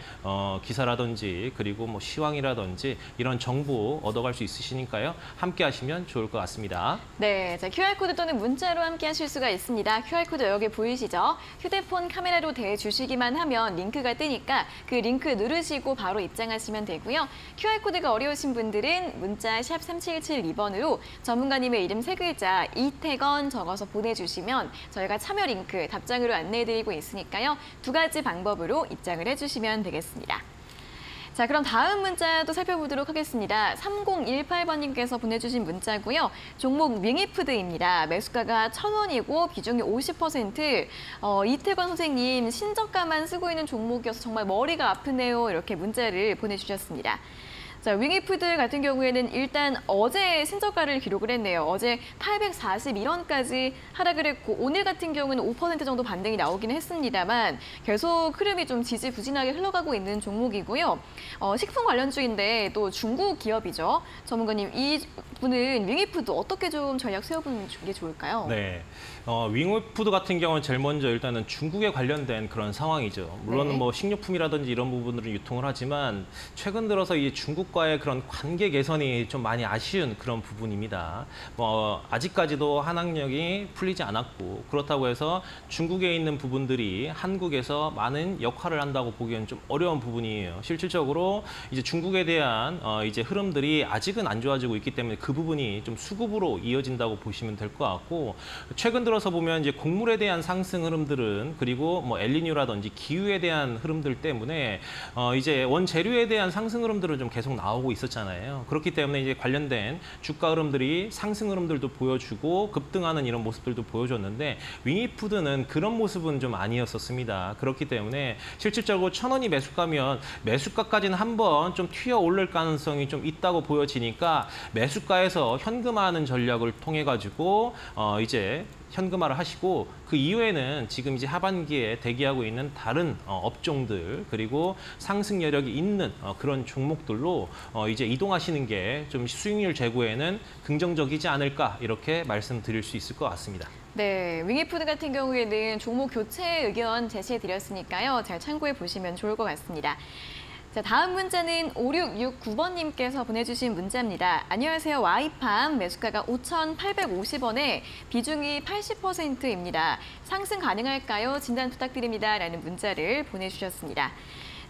기사라든지 그리고 뭐 시황이라든지 이런 정보 얻어갈 수 있으시니까요. 함께 하시면 좋을 것 같습니다. 네, 자, QR코드 또는 문자로 함께 하실 수가 있습니다. QR코드 여기 보이시죠? 휴대폰 카메라로 대주시기만 하면 링크가 뜨니까 그 링크 누르시고 바로 입장하시면 되고요. QR코드가 어려우신 분들은 문자 샵 3772번으로 전문가님의 이름 3글자 이태건 적어서 보내주시면 저희가 참여 링크 답장으로 안내해드리고 있으니까요. 2가지 방법으로 입장을 해주시면 되겠습니다. 자, 그럼 다음 문자도 살펴보도록 하겠습니다. 3018번님께서 보내주신 문자고요. 종목 윙이푸드입니다. 매수가가 1,000원이고 비중이 50%. 이태건 선생님, 신저가만 쓰고 있는 종목이어서 정말 머리가 아프네요. 이렇게 문자를 보내주셨습니다. 자, 윙이푸드 같은 경우에는 일단 어제 신저가를 기록을 했네요. 어제 841원까지 하락을 했고 오늘 같은 경우는 5% 정도 반등이 나오긴 했습니다만 계속 흐름이 좀 지지부진하게 흘러가고 있는 종목이고요. 식품 관련주인데 또 중국 기업이죠. 전문가님, 이 분은 윙이푸드 어떻게 좀 전략 세워보는 게 좋을까요? 네. 윙이푸드 같은 경우는 제일 먼저 일단은 중국에 관련된 그런 상황이죠. 물론 네. 뭐 식료품이라든지 이런 부분들은 유통을 하지만 최근 들어서 이 중국 한국과의 그런 관계 개선이 좀 많이 아쉬운 그런 부분입니다. 아직까지도 한학력이 풀리지 않았고 그렇다고 해서 중국에 있는 부분들이 한국에서 많은 역할을 한다고 보기엔 좀 어려운 부분이에요. 실질적으로 이제 중국에 대한 이제 흐름들이 아직은 안 좋아지고 있기 때문에 그 부분이 좀 수급으로 이어진다고 보시면 될 것 같고 최근 들어서 보면 이제 곡물에 대한 상승 흐름들은 그리고 뭐 엘니뇨라든지 기후에 대한 흐름들 때문에 이제 원재료에 대한 상승 흐름들은 좀 계속 나오고 있었잖아요. 그렇기 때문에 이제 관련된 주가 흐름들이 상승 흐름들도 보여주고 급등하는 이런 모습들도 보여줬는데 윙이푸드는 그런 모습은 좀 아니었었습니다. 그렇기 때문에 실질적으로 1,000원이 매수가면 매수가까지는 한번 좀 튀어 오를 가능성이 좀 있다고 보여지니까 매수가에서 현금화하는 전략을 통해 가지고 이제 현금화를 하시고 그 이후에는 지금 이제 하반기에 대기하고 있는 다른 업종들 그리고 상승 여력이 있는 그런 종목들로 이제 이동하시는 게 좀 수익률 제고에는 긍정적이지 않을까 이렇게 말씀드릴 수 있을 것 같습니다. 네, 윙이푸드 같은 경우에는 종목 교체 의견 제시해드렸으니까요. 잘 참고해 보시면 좋을 것 같습니다. 자, 다음 문자는 5669번님께서 보내주신 문자입니다. 안녕하세요. 와이팜 매수가가 5,850원에 비중이 80%입니다. 상승 가능할까요? 진단 부탁드립니다. 라는 문자를 보내주셨습니다.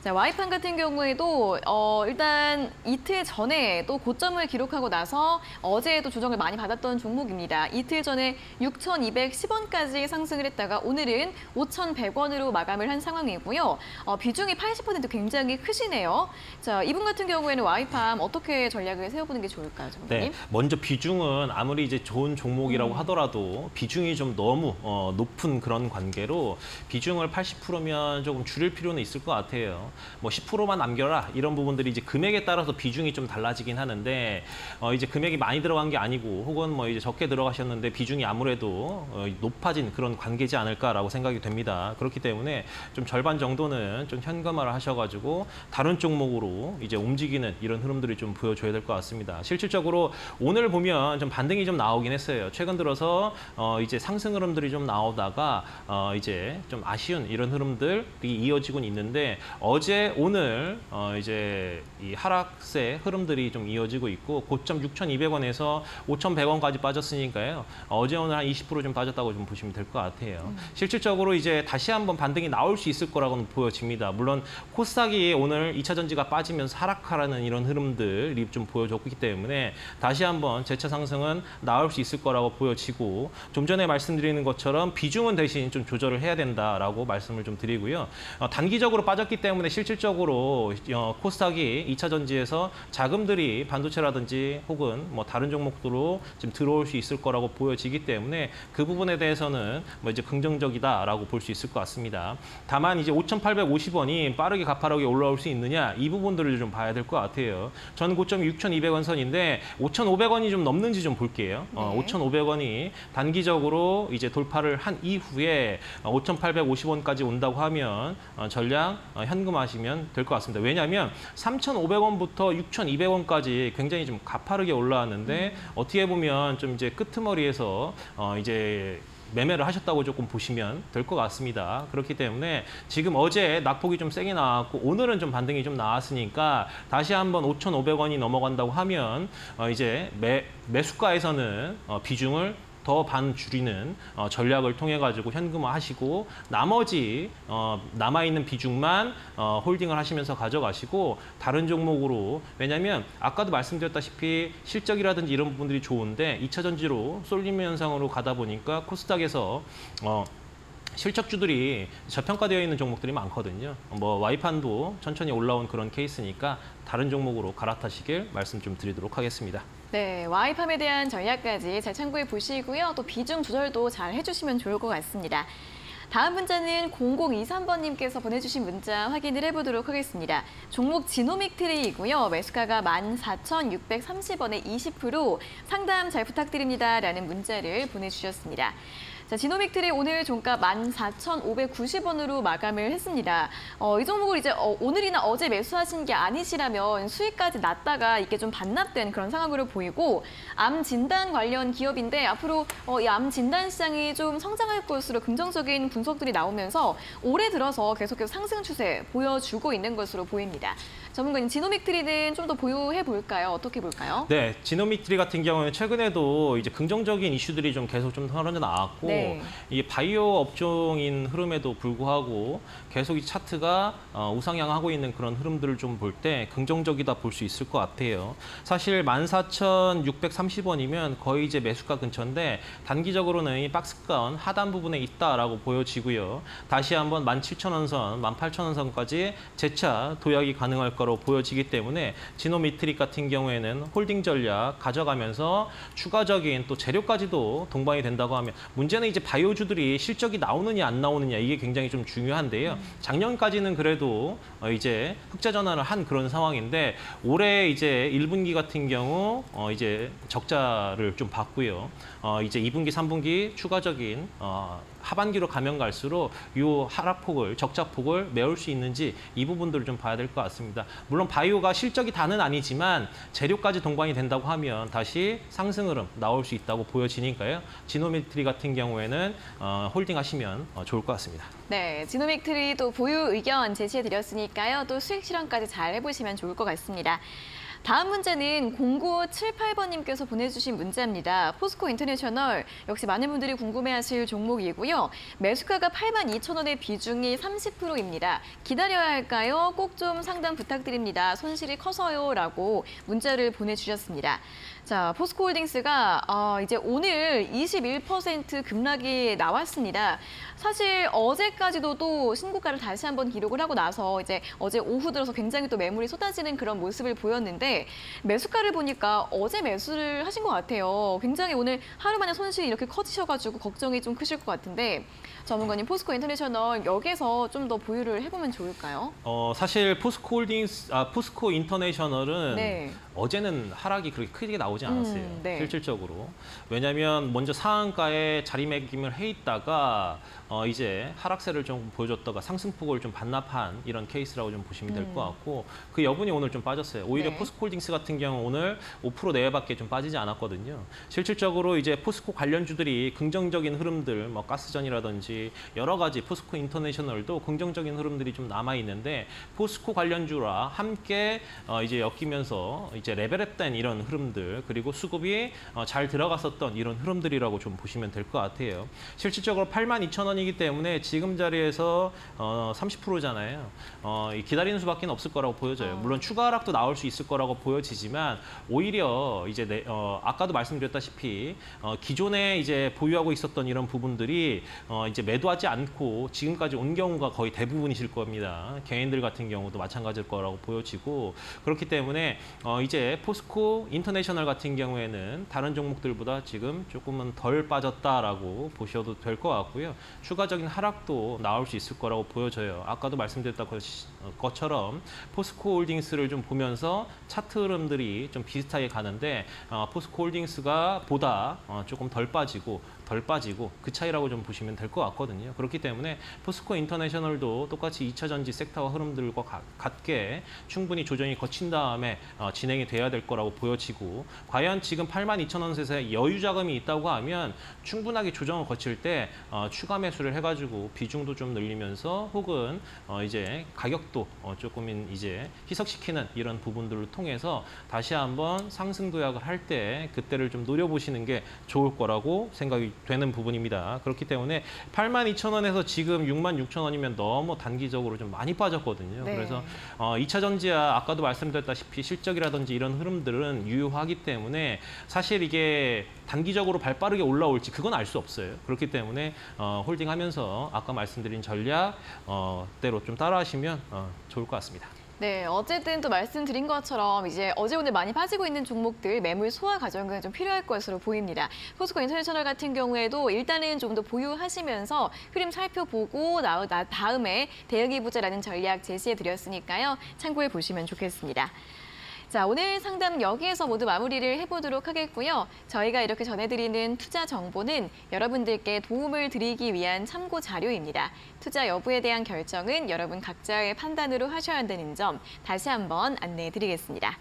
자, 와이팜 같은 경우에도 일단 이틀 전에 또 고점을 기록하고 나서 어제도 조정을 많이 받았던 종목입니다. 이틀 전에 6,210원까지 상승을 했다가 오늘은 5,100원으로 마감을 한 상황이고요. 비중이 80% 굉장히 크시네요. 자, 이분 같은 경우에는 와이팜 어떻게 전략을 세워보는 게 좋을까요, 정부님? 네, 먼저 비중은 아무리 이제 좋은 종목이라고 하더라도 비중이 좀 너무 높은 그런 관계로 비중을 80%면 조금 줄일 필요는 있을 것 같아요. 뭐 10%만 남겨라 이런 부분들이 이제 금액에 따라서 비중이 좀 달라지긴 하는데 이제 금액이 많이 들어간 게 아니고 혹은 뭐 이제 적게 들어가셨는데 비중이 아무래도 높아진 그런 관계지 않을까라고 생각이 됩니다. 그렇기 때문에 좀 절반 정도는 좀 현금화를 하셔가지고 다른 종목으로 이제 움직이는 이런 흐름들이 좀 보여줘야 될 것 같습니다. 실질적으로 오늘 보면 좀 반등이 좀 나오긴 했어요. 최근 들어서 이제 상승 흐름들이 좀 나오다가 이제 좀 아쉬운 이런 흐름들이 이어지곤 있는데 어제 오늘 이제 이 하락세 흐름들이 좀 이어지고 있고 고점 6,200원에서 5,100원까지 빠졌으니까요. 어제 오늘 한 20% 좀 빠졌다고 좀 보시면 될 것 같아요. 실질적으로 이제 다시 한번 반등이 나올 수 있을 거라고는 보여집니다. 물론 코스닥이 오늘 2차 전지가 빠지면서 하락하라는 이런 흐름들이 좀 보여줬기 때문에 다시 한번 재차 상승은 나올 수 있을 거라고 보여지고 좀 전에 말씀드리는 것처럼 비중은 대신 좀 조절을 해야 된다라고 말씀을 좀 드리고요. 단기적으로 빠졌기 때문에 실질적으로 코스닥이 2차 전지에서 자금들이 반도체라든지 혹은 뭐 다른 종목들로 지금 들어올 수 있을 거라고 보여지기 때문에 그 부분에 대해서는 뭐 이제 긍정적이다라고 볼 수 있을 것 같습니다. 다만 이제 5,850원이 빠르게 가파르게 올라올 수 있느냐 이 부분들을 좀 봐야 될 것 같아요. 전 고점이 6,200원 선인데 5,500원이 좀 넘는지 좀 볼게요. 5,500원이 단기적으로 이제 돌파를 한 이후에 5,850원까지 온다고 하면 전량 현금화하시면 될 것 같습니다. 왜냐하면 3,500원부터 6,200원까지 굉장히 좀 가파르게 올라왔는데 어떻게 보면 좀 이제 끄트머리에서 이제 매매를 하셨다고 조금 보시면 될 것 같습니다. 그렇기 때문에 지금 어제 낙폭이 좀 세게 나왔고 오늘은 좀 반등이 좀 나왔으니까 다시 한번 5,500원이 넘어간다고 하면 이제 매수가에서는 비중을 더 반 줄이는 전략을 통해 가지고 현금화하시고 나머지 남아있는 비중만 홀딩을 하시면서 가져가시고 다른 종목으로 왜냐하면 아까도 말씀드렸다시피 실적이라든지 이런 부분들이 좋은데 2차 전지로 쏠림 현상으로 가다 보니까 코스닥에서 실적주들이 저평가되어 있는 종목들이 많거든요. 뭐 와이판도 천천히 올라온 그런 케이스니까 다른 종목으로 갈아타시길 말씀 좀 드리도록 하겠습니다. 네, 와이팜에 대한 전략까지 잘 참고해 보시고요. 또 비중 조절도 잘 해주시면 좋을 것 같습니다. 다음 문자는 0023번님께서 보내주신 문자 확인을 해보도록 하겠습니다. 종목 지노믹 트레이고요. 매수가가 14,630원에 20% 상담 잘 부탁드립니다. 라는 문자를 보내주셨습니다. 자, 지노믹 트레이 오늘 종가 14,590원으로 마감을 했습니다. 이 종목을 이제 오늘이나 어제 매수하신 게 아니시라면 수익까지 났다가 이게 좀 반납된 그런 상황으로 보이고 암 진단 관련 기업인데 앞으로 이 암 진단 시장이 좀 성장할 것으로 긍정적인 분석들이 나오면서 올해 들어서 계속해서 상승 추세 보여주고 있는 것으로 보입니다. 전문가님, 지노믹트리는 좀 더 보유해 볼까요? 어떻게 볼까요? 네, 지노믹트리 같은 경우는 최근에도 이제 긍정적인 이슈들이 좀 계속 좀 흘러 나왔고 네. 이게 바이오 업종인 흐름에도 불구하고 계속 이 차트가 우상향하고 있는 그런 흐름들을 좀 볼 때 긍정적이다 볼 수 있을 것 같아요. 사실 14,630원이면 거의 이제 매수가 근처인데 단기적으로는 이 박스권 하단 부분에 있다라고 보여지고요. 다시 한번 17,000원 선, 18,000원 선까지 재차 도약이 가능할 거로 보여지기 때문에 지노미트릭 같은 경우에는 홀딩 전략 가져가면서 추가적인 또 재료까지도 동반이 된다고 하면 문제는 이제 바이오주들이 실적이 나오느냐 안 나오느냐 이게 굉장히 좀 중요한데요. 작년까지는 그래도 이제 흑자 전환을 한 그런 상황인데 올해 이제 1분기 같은 경우 이제 적자를 좀 봤고요. 이제 2분기, 3분기 추가적인 하반기로 가면 갈수록 이 하락폭을, 적자폭을 메울 수 있는지 이 부분들을 좀 봐야 될 것 같습니다. 물론 바이오가 실적이 다는 아니지만 재료까지 동반이 된다고 하면 다시 상승 흐름 나올 수 있다고 보여지니까요. 지노미트리 같은 경우에는 홀딩하시면 좋을 것 같습니다. 네, 지노믹트리 또 보유 의견 제시해드렸으니까요. 또 수익 실현까지 잘 해보시면 좋을 것 같습니다. 다음 문제는 0978번님께서 보내주신 문제입니다. 포스코 인터내셔널, 역시 많은 분들이 궁금해하실 종목이고요. 매수가가 82,000원의 비중이 30%입니다. 기다려야 할까요? 꼭 좀 상담 부탁드립니다. 손실이 커서요. 라고 문자를 보내주셨습니다. 자, 포스코홀딩스가 이제 오늘 21% 급락이 나왔습니다. 사실 어제까지도 또 신고가를 다시 한번 기록을 하고 나서 이제 어제 오후 들어서 굉장히 또 매물이 쏟아지는 그런 모습을 보였는데 매수가를 보니까 어제 매수를 하신 것 같아요. 굉장히 오늘 하루 만에 손실이 이렇게 커지셔가지고 걱정이 좀 크실 것 같은데 전문가님, 포스코 인터내셔널 여기서 좀 더 보유를 해보면 좋을까요? 사실 포스코 인터내셔널은 네. 어제는 하락이 그렇게 크게 나오지 않았어요. 네. 실질적으로. 왜냐하면 먼저 상한가에 자리매김을 해 있다가 이제 하락세를 좀 보여줬다가 상승폭을 좀 반납한 이런 케이스라고 좀 보시면 될 것 같고 그 여분이 오늘 좀 빠졌어요. 오히려 네. 포스코홀딩스 같은 경우 오늘 5% 내외밖에 좀 빠지지 않았거든요. 실질적으로 이제 포스코 관련주들이 긍정적인 흐름들, 뭐 가스전이라든지 여러 가지 포스코 인터내셔널도 긍정적인 흐름들이 좀 남아 있는데 포스코 관련주라 함께 이제 엮이면서 이제 레벨업된 이런 흐름들 그리고 수급이 잘 들어갔었던 이런 흐름들이라고 좀 보시면 될 것 같아요. 실질적으로 82,000원이기 때문에 지금 자리에서 30%잖아요. 기다리는 수밖에 없을 거라고 보여져요. 물론 추가 하락도 나올 수 있을 거라고 보여지지만 오히려 이제 아까도 말씀드렸다시피 기존에 이제 보유하고 있었던 이런 부분들이 이제 매도하지 않고 지금까지 온 경우가 거의 대부분이실 겁니다. 개인들 같은 경우도 마찬가지일 거라고 보여지고 그렇기 때문에 이제 포스코 인터내셔널 같은 경우에는 다른 종목들보다 지금 조금은 덜 빠졌다라고 보셔도 될 것 같고요. 추가적인 하락도 나올 수 있을 거라고 보여져요. 아까도 말씀드렸던 것처럼 포스코 홀딩스를 좀 보면서 차트 흐름들이 좀 비슷하게 가는데 포스코 홀딩스가 보다 조금 덜 빠지고 그 차이라고 좀 보시면 될 것 같거든요. 그렇기 때문에 포스코 인터내셔널도 똑같이 2차 전지 섹터와 흐름들과 같게 충분히 조정이 거친 다음에 진행이 돼야 될 거라고 보여지고 과연 지금 82,000원에서 여유 자금이 있다고 하면 충분하게 조정을 거칠 때 추가 매수를 해가지고 비중도 좀 늘리면서 혹은 이제 가격도 조금 이제 희석시키는 이런 부분들을 통해서 다시 한번 상승 도약을 할 때 그때를 좀 노려보시는 게 좋을 거라고 생각이 되는 부분입니다. 그렇기 때문에 82,000원에서 지금 66,000원이면 너무 단기적으로 좀 많이 빠졌거든요. 네. 그래서 2차 전지야 아까도 말씀드렸다시피 실적이라든지 이런 흐름들은 유효하기 때문에 사실 이게 단기적으로 발빠르게 올라올지 그건 알 수 없어요. 그렇기 때문에 홀딩하면서 아까 말씀드린 전략대로 좀 따라하시면 좋을 것 같습니다. 네, 어쨌든 또 말씀드린 것처럼 이제 어제 오늘 많이 빠지고 있는 종목들 매물 소화 과정은 좀 필요할 것으로 보입니다. 포스코 인터내셔널 같은 경우에도 일단은 좀 더 보유하시면서 흐름 살펴보고 다음에 대응해보자라는 전략 제시해드렸으니까요. 참고해 보시면 좋겠습니다. 자, 오늘 상담 여기에서 모두 마무리를 해보도록 하겠고요. 저희가 이렇게 전해드리는 투자 정보는 여러분들께 도움을 드리기 위한 참고 자료입니다. 투자 여부에 대한 결정은 여러분 각자의 판단으로 하셔야 한다는 점 다시 한번 안내해드리겠습니다.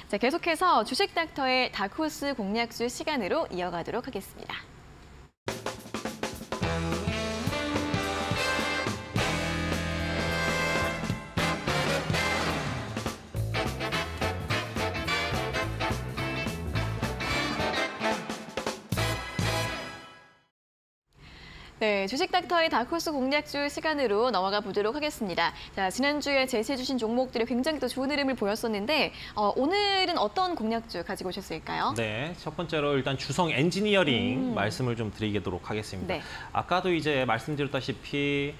자, 계속해서 주식닥터의 다크호스 공략주 시간으로 이어가도록 하겠습니다. 네, 주식닥터의 다크호스 공략주 시간으로 넘어가 보도록 하겠습니다. 자, 지난주에 제시해주신 종목들이 굉장히 또 좋은 흐름을 보였었는데 오늘은 어떤 공략주 가지고 오셨을까요? 네, 첫 번째로 일단 주성 엔지니어링 말씀을 좀 드리도록 하겠습니다. 네. 아까도 이제 말씀드렸다시피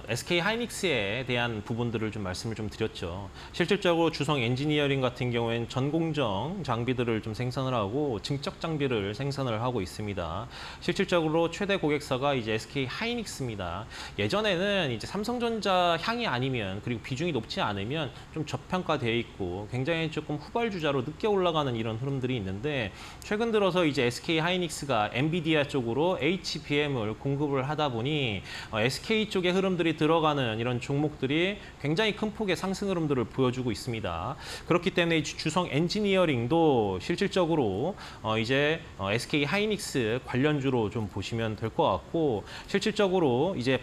SK 하이닉스에 대한 부분들을 좀 말씀을 좀 드렸죠. 실질적으로 주성 엔지니어링 같은 경우에는 전공정 장비들을 좀 생산을 하고 증적 장비를 생산을 하고 있습니다. 실질적으로 최대 고객사가 이제 SK 하이닉스입니다. 예전에는 이제 삼성전자 향이 아니면 그리고 비중이 높지 않으면 좀 저평가되어 있고 굉장히 조금 후발주자로 늦게 올라가는 이런 흐름들이 있는데 최근 들어서 이제 SK 하이닉스가 엔비디아 쪽으로 HBM을 공급을 하다 보니 SK 쪽의 흐름들이 들어가는 이런 종목들이 굉장히 큰 폭의 상승 흐름들을 보여주고 있습니다. 그렇기 때문에 이 주성 엔지니어링도 실질적으로 이제 SK 하이닉스 관련주로 좀 보시면 될 것 같고 실질적으로 이제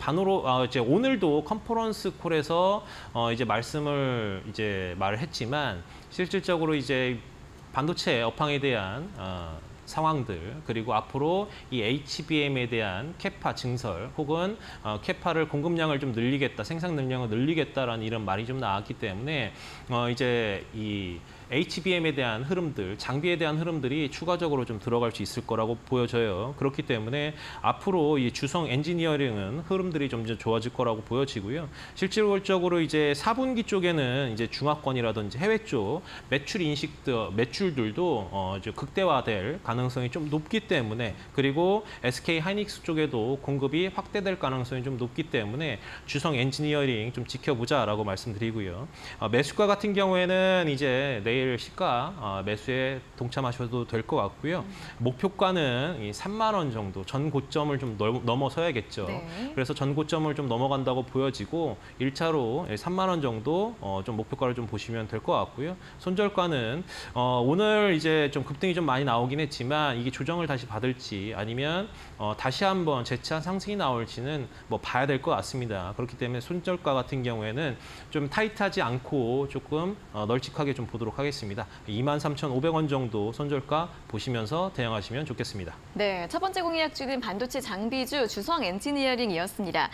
이제 오늘도 컨퍼런스 콜에서 이제 말씀을 말을 했지만 실질적으로 이제 반도체 업황에 대한 상황들 그리고 앞으로 이 HBM에 대한 캐파 증설 혹은 캐파를 공급량을 좀 늘리겠다, 생산 능력을 늘리겠다라는 이런 말이 좀 나왔기 때문에 이제 이 HBM에 대한 흐름들, 장비에 대한 흐름들이 추가적으로 좀 들어갈 수 있을 거라고 보여져요. 그렇기 때문에 앞으로 이 주성 엔지니어링은 흐름들이 좀 좋아질 거라고 보여지고요. 실질적으로 이제 4분기 쪽에는 이제 중화권이라든지 해외 쪽 매출들도 이제 극대화될 가능성이 좀 높기 때문에 그리고 SK 하이닉스 쪽에도 공급이 확대될 가능성이 좀 높기 때문에 주성 엔지니어링 좀 지켜보자라고 말씀드리고요. 매수가 같은 경우에는 이제 내일 시가 매수에 동참하셔도 될 것 같고요. 목표가는 이 3만 원 정도 전 고점을 좀 넘어서야겠죠. 네. 그래서 전 고점을 좀 넘어간다고 보여지고 1차로 3만 원 정도 좀 목표가를 좀 보시면 될 것 같고요. 손절가는 오늘 이제 좀 급등이 좀 많이 나오긴 했지만 이게 조정을 다시 받을지 아니면 다시 한번 재차 상승이 나올지는 뭐 봐야 될 것 같습니다. 그렇기 때문에 손절가 같은 경우에는 좀 타이트하지 않고 조금 널찍하게 좀 보도록 하겠습니다. 23,500원 정도 손절가 보시면서 대응하시면 좋겠습니다. 네, 첫 번째 공략주는 반도체 장비주 주성 엔지니어링이었습니다.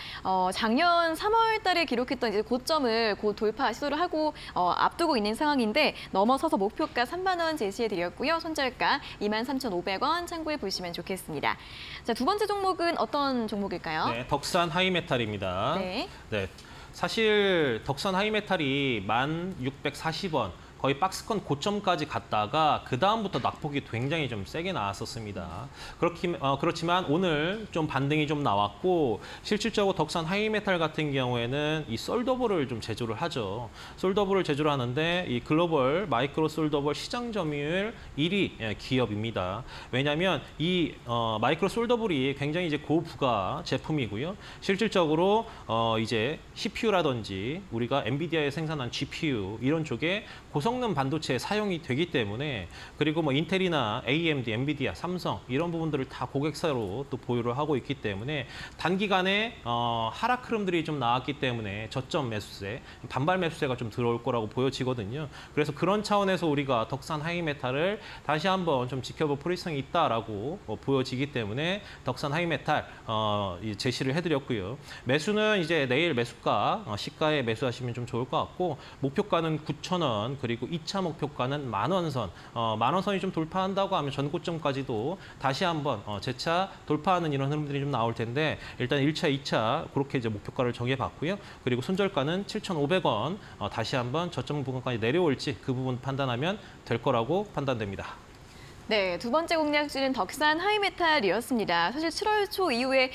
작년 3월 달에 기록했던 이제 고점을 곧 돌파 시도를 하고 앞두고 있는 상황인데 넘어서서 목표가 3만 원 제시해드렸고요. 손절가 23,500원 참고해 보시면 좋겠습니다. 자, 두 번째 종목은 어떤 종목일까요? 네, 덕산 하이메탈입니다. 네. 네, 사실 덕산 하이메탈이 1,640원 거의 박스권 고점까지 갔다가 그 다음부터 낙폭이 굉장히 좀 세게 나왔었습니다. 그렇지만 오늘 좀 반등이 좀 나왔고 실질적으로 덕산 하이메탈 같은 경우에는 이 솔더블을 좀 제조를 하죠. 솔더블을 제조를 하는데 이 글로벌 마이크로 솔더블 시장 점유율 1위 기업입니다. 왜냐하면 이 마이크로 솔더블이 굉장히 이제 고부가 제품이고요. 실질적으로 이제 CPU라든지 우리가 엔비디아에 생산한 GPU 이런 쪽에 고성능 반도체에 사용이 되기 때문에 그리고 뭐 인텔이나 AMD, 엔비디아, 삼성 이런 부분들을 다 고객사로 또 보유를 하고 있기 때문에 단기간에 하락 흐름들이 좀 나왔기 때문에 저점 매수세, 반발 매수세가 좀 들어올 거라고 보여지거든요. 그래서 그런 차원에서 우리가 덕산 하이메탈을 다시 한번 좀 지켜볼 필요성이 있다라고 보여지기 때문에 덕산 하이메탈 제시를 해드렸고요. 매수는 이제 내일 매수가 시가에 매수하시면 좀 좋을 것 같고 목표가는 9,000원 그리고 2차 목표가는 10,000원 선. 10,000원 선이 좀 돌파한다고 하면 전고점까지도 다시 한번 재차 돌파하는 이런 흐름들이 좀 나올 텐데 일단 1차, 2차 그렇게 이제 목표가를 정해봤고요. 그리고 손절가는 7,500원 다시 한번 저점 부분까지 내려올지 그 부분 판단하면 될 거라고 판단됩니다. 네, 두 번째 공략주는 덕산 하이메탈이었습니다. 사실 7월 초 이후에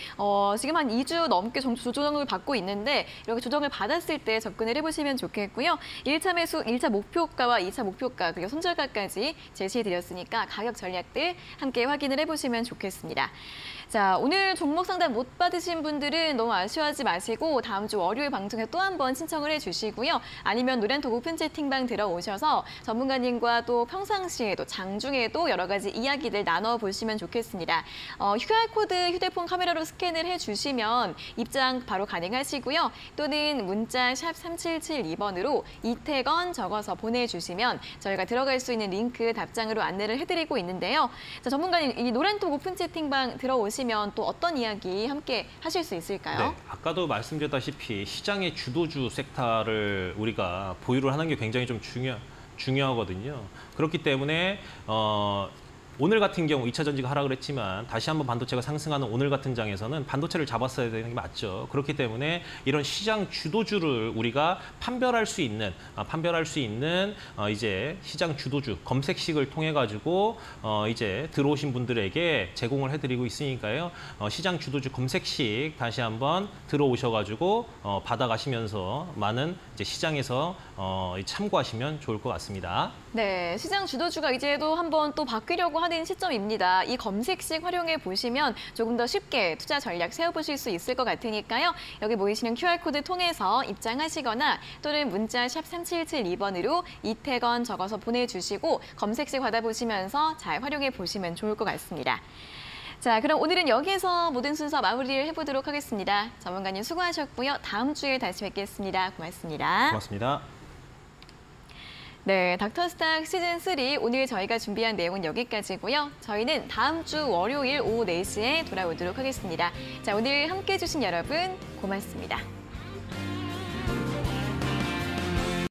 지금 한 2주 넘게 조정을 받고 있는데 이렇게 조정을 받았을 때 접근을 해보시면 좋겠고요. 1차 매수, 1차 목표가와 2차 목표가 그리고 손절가까지 제시해드렸으니까 가격 전략들 함께 확인을 해보시면 좋겠습니다. 자, 오늘 종목 상담 못 받으신 분들은 너무 아쉬워하지 마시고 다음 주 월요일 방송에 또 한 번 신청을 해주시고요. 아니면 노란톡 오픈 채팅방 들어오셔서 전문가님과 또 평상시에도 장중에도 여러 가지 이야기들 나눠보시면 좋겠습니다. QR코드 휴대폰 카메라로 스캔을 해주시면 입장 바로 가능하시고요. 또는 문자 샵 3772번으로 이태건 적어서 보내주시면 저희가 들어갈 수 있는 링크 답장으로 안내를 해드리고 있는데요. 자, 전문가님, 이 노란톡 오픈 채팅방 들어오시면 또 어떤 이야기 함께 하실 수 있을까요? 네, 아까도 말씀드렸다시피 시장의 주도주 섹터를 우리가 보유를 하는 게 굉장히 좀 중요하거든요. 그렇기 때문에 오늘 같은 경우 2차 전지가 하락을 했지만 다시 한번 반도체가 상승하는 오늘 같은 장에서는 반도체를 잡았어야 되는 게 맞죠. 그렇기 때문에 이런 시장 주도주를 우리가 판별할 수 있는 이제 시장 주도주 검색식을 통해 가지고 이제 들어오신 분들에게 제공을 해드리고 있으니까요. 시장 주도주 검색식 다시 한번 들어오셔 가지고 받아가시면서 많은 이제 시장에서 참고하시면 좋을 것 같습니다. 네, 시장 주도주가 이제도 한번 또 바뀌려고 하는 시점입니다. 이 검색식 활용해 보시면 조금 더 쉽게 투자 전략 세워보실 수 있을 것 같으니까요. 여기 보이시는 QR코드 통해서 입장하시거나 또는 문자 샵 3772번으로 이태건 적어서 보내주시고 검색식 받아보시면서 잘 활용해 보시면 좋을 것 같습니다. 자, 그럼 오늘은 여기에서 모든 순서 마무리를 해보도록 하겠습니다. 전문가님 수고하셨고요. 다음 주에 다시 뵙겠습니다. 고맙습니다. 고맙습니다. 네, 닥터스탁 시즌3 오늘 저희가 준비한 내용은 여기까지고요. 저희는 다음 주 월요일 오후 4시에 돌아오도록 하겠습니다. 자, 오늘 함께해 주신 여러분 고맙습니다.